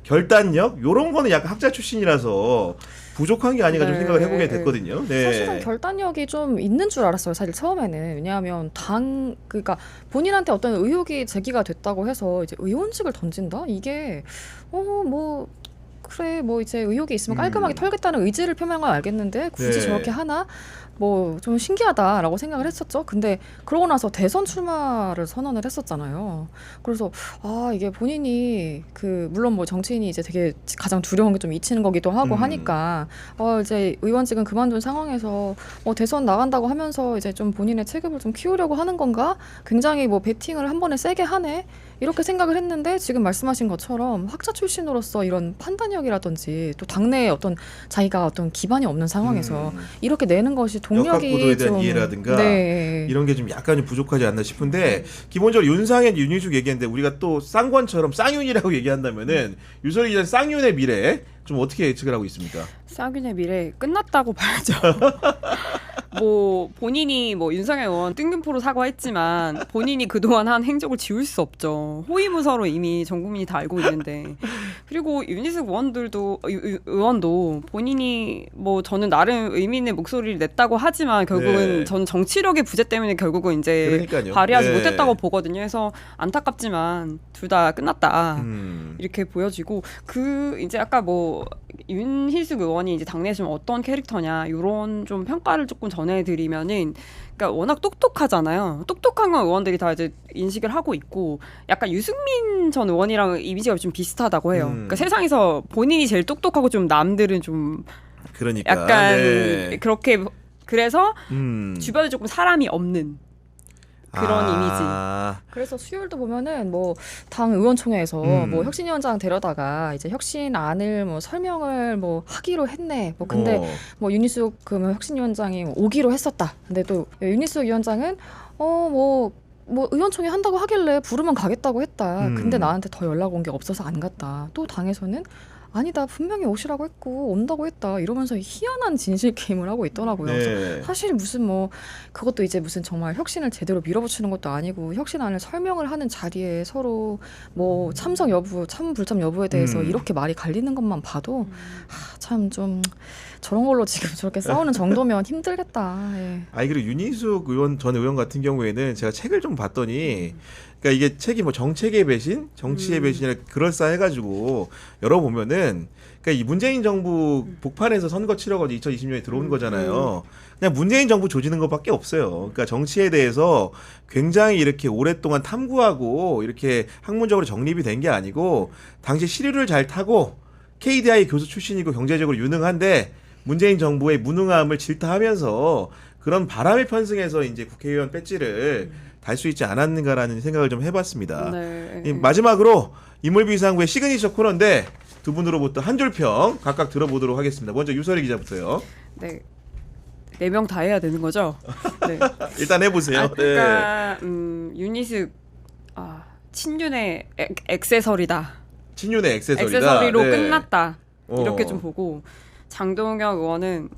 결단력 이런 거는 약간 학자 출신이라서 부족한 게 아닌가 좀 네. 생각을 해보게 됐거든요. 네. 사실은 결단력이 좀 있는 줄 알았어요. 사실 처음에는. 왜냐하면 그러니까 본인한테 어떤 의혹이 제기가 됐다고 해서 이제 의원직을 던진다? 이게 뭐 그래 뭐 이제 의혹이 있으면 깔끔하게 털겠다는 의지를 표명한 건 알겠는데 굳이 네. 저렇게 하나? 뭐 좀 신기하다라고 생각을 했었죠. 근데 그러고 나서 대선 출마를 선언을 했었잖아요. 그래서 이게 본인이 물론 뭐 정치인이 이제 되게 가장 두려운 게 좀 잊히는 거기도 하고 하니까 이제 의원직은 그만둔 상황에서 대선 나간다고 하면서 이제 좀 본인의 체급을 좀 키우려고 하는 건가? 굉장히 뭐 배팅을 한 번에 세게 하네. 이렇게 생각을 했는데 지금 말씀하신 것처럼 학자 출신으로서 이런 판단력이라든지 또 당내에 어떤 자기가 어떤 기반이 없는 상황에서 이렇게 내는 것이 동력이 역학보도에 대한 좀 이해라든가 네. 이런 게 좀 약간 좀 부족하지 않나 싶은데 기본적으로 윤상현, 윤희숙 얘기했는데 우리가 또 쌍권처럼 쌍윤이라고 얘기한다면은 유설이 기자 쌍윤의 미래 좀 어떻게 예측을 하고 있습니까? 쌍윤의 미래 끝났다고 봐야죠. 뭐 본인이 뭐 윤석열 의원 뜬금포로 사과했지만 본인이 그동안 한 행적을 지울 수 없죠. 호위무사로 이미 전 국민이 다 알고 있는데 그리고 윤희숙 의원도 본인이 뭐 저는 나름 의미 있는 목소리를 냈다고 하지만 결국은 네. 전 정치력의 부재 때문에 결국은 이제 그러니까요. 발휘하지 네. 못했다고 보거든요. 그래서 안타깝지만 둘 다 끝났다. 이렇게 보여지고 이제 아까 뭐 윤희숙 의원이 이제 당내에 좀 어떤 캐릭터냐 이런 좀 평가를 조금 전해드리면은 그러니까 워낙 똑똑하잖아요. 똑똑한 건 의원들이 다 이제 인식을 하고 있고 약간 유승민 전 의원이랑 이미지가 좀 비슷하다고 해요. 그러니까 세상에서 본인이 제일 똑똑하고 좀 남들은 좀 그러니까 약간 네. 그렇게 그래서 주변에 조금 사람이 없는 그런 이미지. 그래서 수요일도 보면은 뭐 당 의원총회에서 뭐 혁신위원장 데려다가 이제 혁신안을 뭐 설명을 뭐 하기로 했네. 뭐 근데 뭐 윤희숙 혁신위원장이 오기로 했었다. 근데 또 윤희숙 위원장은 뭐 의원총회 한다고 하길래 부르면 가겠다고 했다. 근데 나한테 더 연락 온 게 없어서 안 갔다. 또 당에서는 아니다 분명히 오시라고 했고 온다고 했다 이러면서 희한한 진실 게임을 하고 있더라고요. 네. 그래서 사실 무슨 뭐 그것도 이제 무슨 정말 혁신을 제대로 밀어붙이는 것도 아니고 혁신안을 설명을 하는 자리에 서로 뭐 참석 여부 참 불참 여부에 대해서 이렇게 말이 갈리는 것만 봐도 참 좀 저런 걸로 지금 저렇게 싸우는 정도면 힘들겠다. 예. 그리고 윤희숙 전 의원 같은 경우에는 제가 책을 좀 봤더니 그러니까 이게 책이 뭐 정책의 배신, 정치의 배신이라 그럴싸해가지고 열어보면은 그러니까 이 문재인 정부 복판에서 선거 치러가지고 2020년에 들어온 거잖아요. 그냥 문재인 정부 조지는 것밖에 없어요. 그러니까 정치에 대해서 굉장히 이렇게 오랫동안 탐구하고 이렇게 학문적으로 정립이 된 게 아니고 당시 시류를 잘 타고 KDI 교수 출신이고 경제적으로 유능한데 문재인 정부의 무능함을 질타하면서 그런 바람에 편승해서 이제 국회의원 배지를 달 수 있지 않았는가라는 생각을 좀 해봤습니다. 네. 이 마지막으로 인물비상구의 시그니처 코너인데 두 분으로부터 한 줄평 각각 들어보도록 하겠습니다. 먼저 유설희 기자부터요. 네. 4명 다 해야 되는 거죠? 네. 일단 해보세요. 그러니까 유니스 친윤의 액세서리다. 친윤의 액세서리다. 액세서리로 네. 끝났다. 이렇게 어. 좀 보고 장동혁 의원은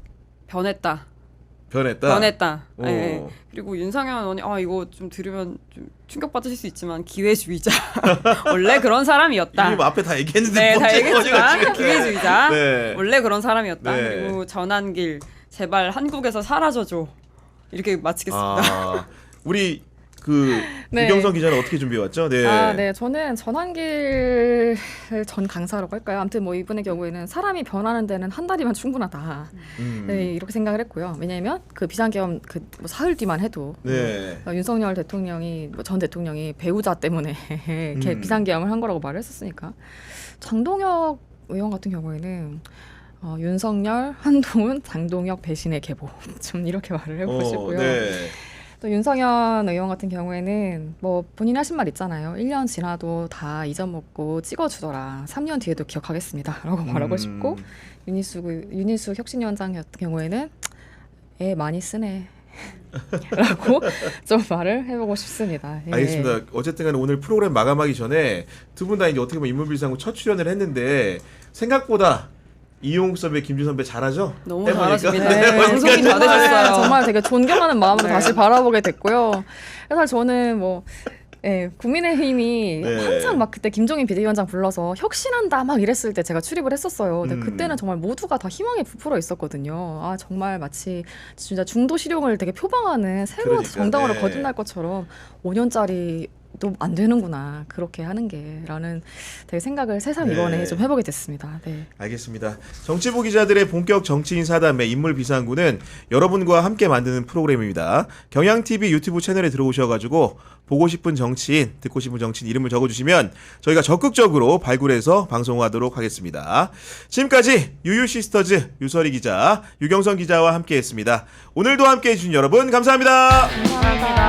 변했다. 변했다. 네, 네. 그리고 윤상현 의원이 이거 좀 들으면 좀 충격받으실 수 있지만 기회주의자. 원래 그런 사람이었다. 이미 뭐 앞에 다 얘기했는데 네, 다 뭔지 얘기했지만 기회주의자. 네. 원래 그런 사람이었다. 네. 그리고 전환길 제발 한국에서 사라져줘. 이렇게 마치겠습니다. 우리 그 네. 유경선 기자는 어떻게 준비해 왔죠? 네. 네. 저는 전환길 전 강사라고 할까요? 아무튼 뭐 이분의 경우에는 사람이 변하는 데는 한 달이면 충분하다. 네, 이렇게 생각을 했고요. 왜냐하면 그 비상계엄 뭐 사흘 뒤만 해도 네. 윤석열 대통령이 전 대통령이 배우자 때문에 비상계엄을 한 거라고 말을 했었으니까. 장동혁 의원 같은 경우에는 윤석열, 한동훈, 장동혁 배신의 계보 좀 이렇게 말을 해보고 싶고요. 네. 또 윤성현 의원 같은 경우에는 뭐 본인이 하신 말 있잖아요. 1년 지나도 다 잊어먹고 찍어주더라. 3년 뒤에도 기억하겠습니다. 라고 말하고 싶고 윤희숙 혁신위원장 같은 경우에는 애 많이 쓰네. 라고 좀 말을 해보고 싶습니다. 예. 알겠습니다. 어쨌든 간에 오늘 프로그램 마감하기 전에 두 분 다 이제 어떻게 보면 인물비상구 첫 출연을 했는데 생각보다 이용욱 선배, 김준 선배 잘하죠? 너무 해보니까. 잘하십니다. 네, 방송이 다 정말, 되셨어요. 정말 되게 존경하는 마음으로 네. 다시 바라보게 됐고요. 그래서 저는 뭐 국민의힘이 네. 항상 막 그때 김종인 비대위원장 불러서 혁신한다 막 이랬을 때 제가 출입을 했었어요. 근데 그때는 정말 모두가 다 희망에 부풀어 있었거든요. 정말 마치 진짜 중도 실용을 되게 표방하는 새로운 그러니까, 정당으로 네. 거듭날 것처럼 5년짜리 또 안 되는구나 그렇게 하는 게라는 되게 생각을 새삼 이번에 네. 좀 해보게 됐습니다. 네. 알겠습니다. 정치부 기자들의 본격 정치인 사담의 인물비상구는 여러분과 함께 만드는 프로그램입니다. 경향TV 유튜브 채널에 들어오셔가지고 보고 싶은 정치인, 듣고 싶은 정치인 이름을 적어주시면 저희가 적극적으로 발굴해서 방송하도록 하겠습니다. 지금까지 유유시스터즈 유설희 기자, 유경선 기자와 함께했습니다. 오늘도 함께해 주신 여러분 감사합니다. 감사합니다.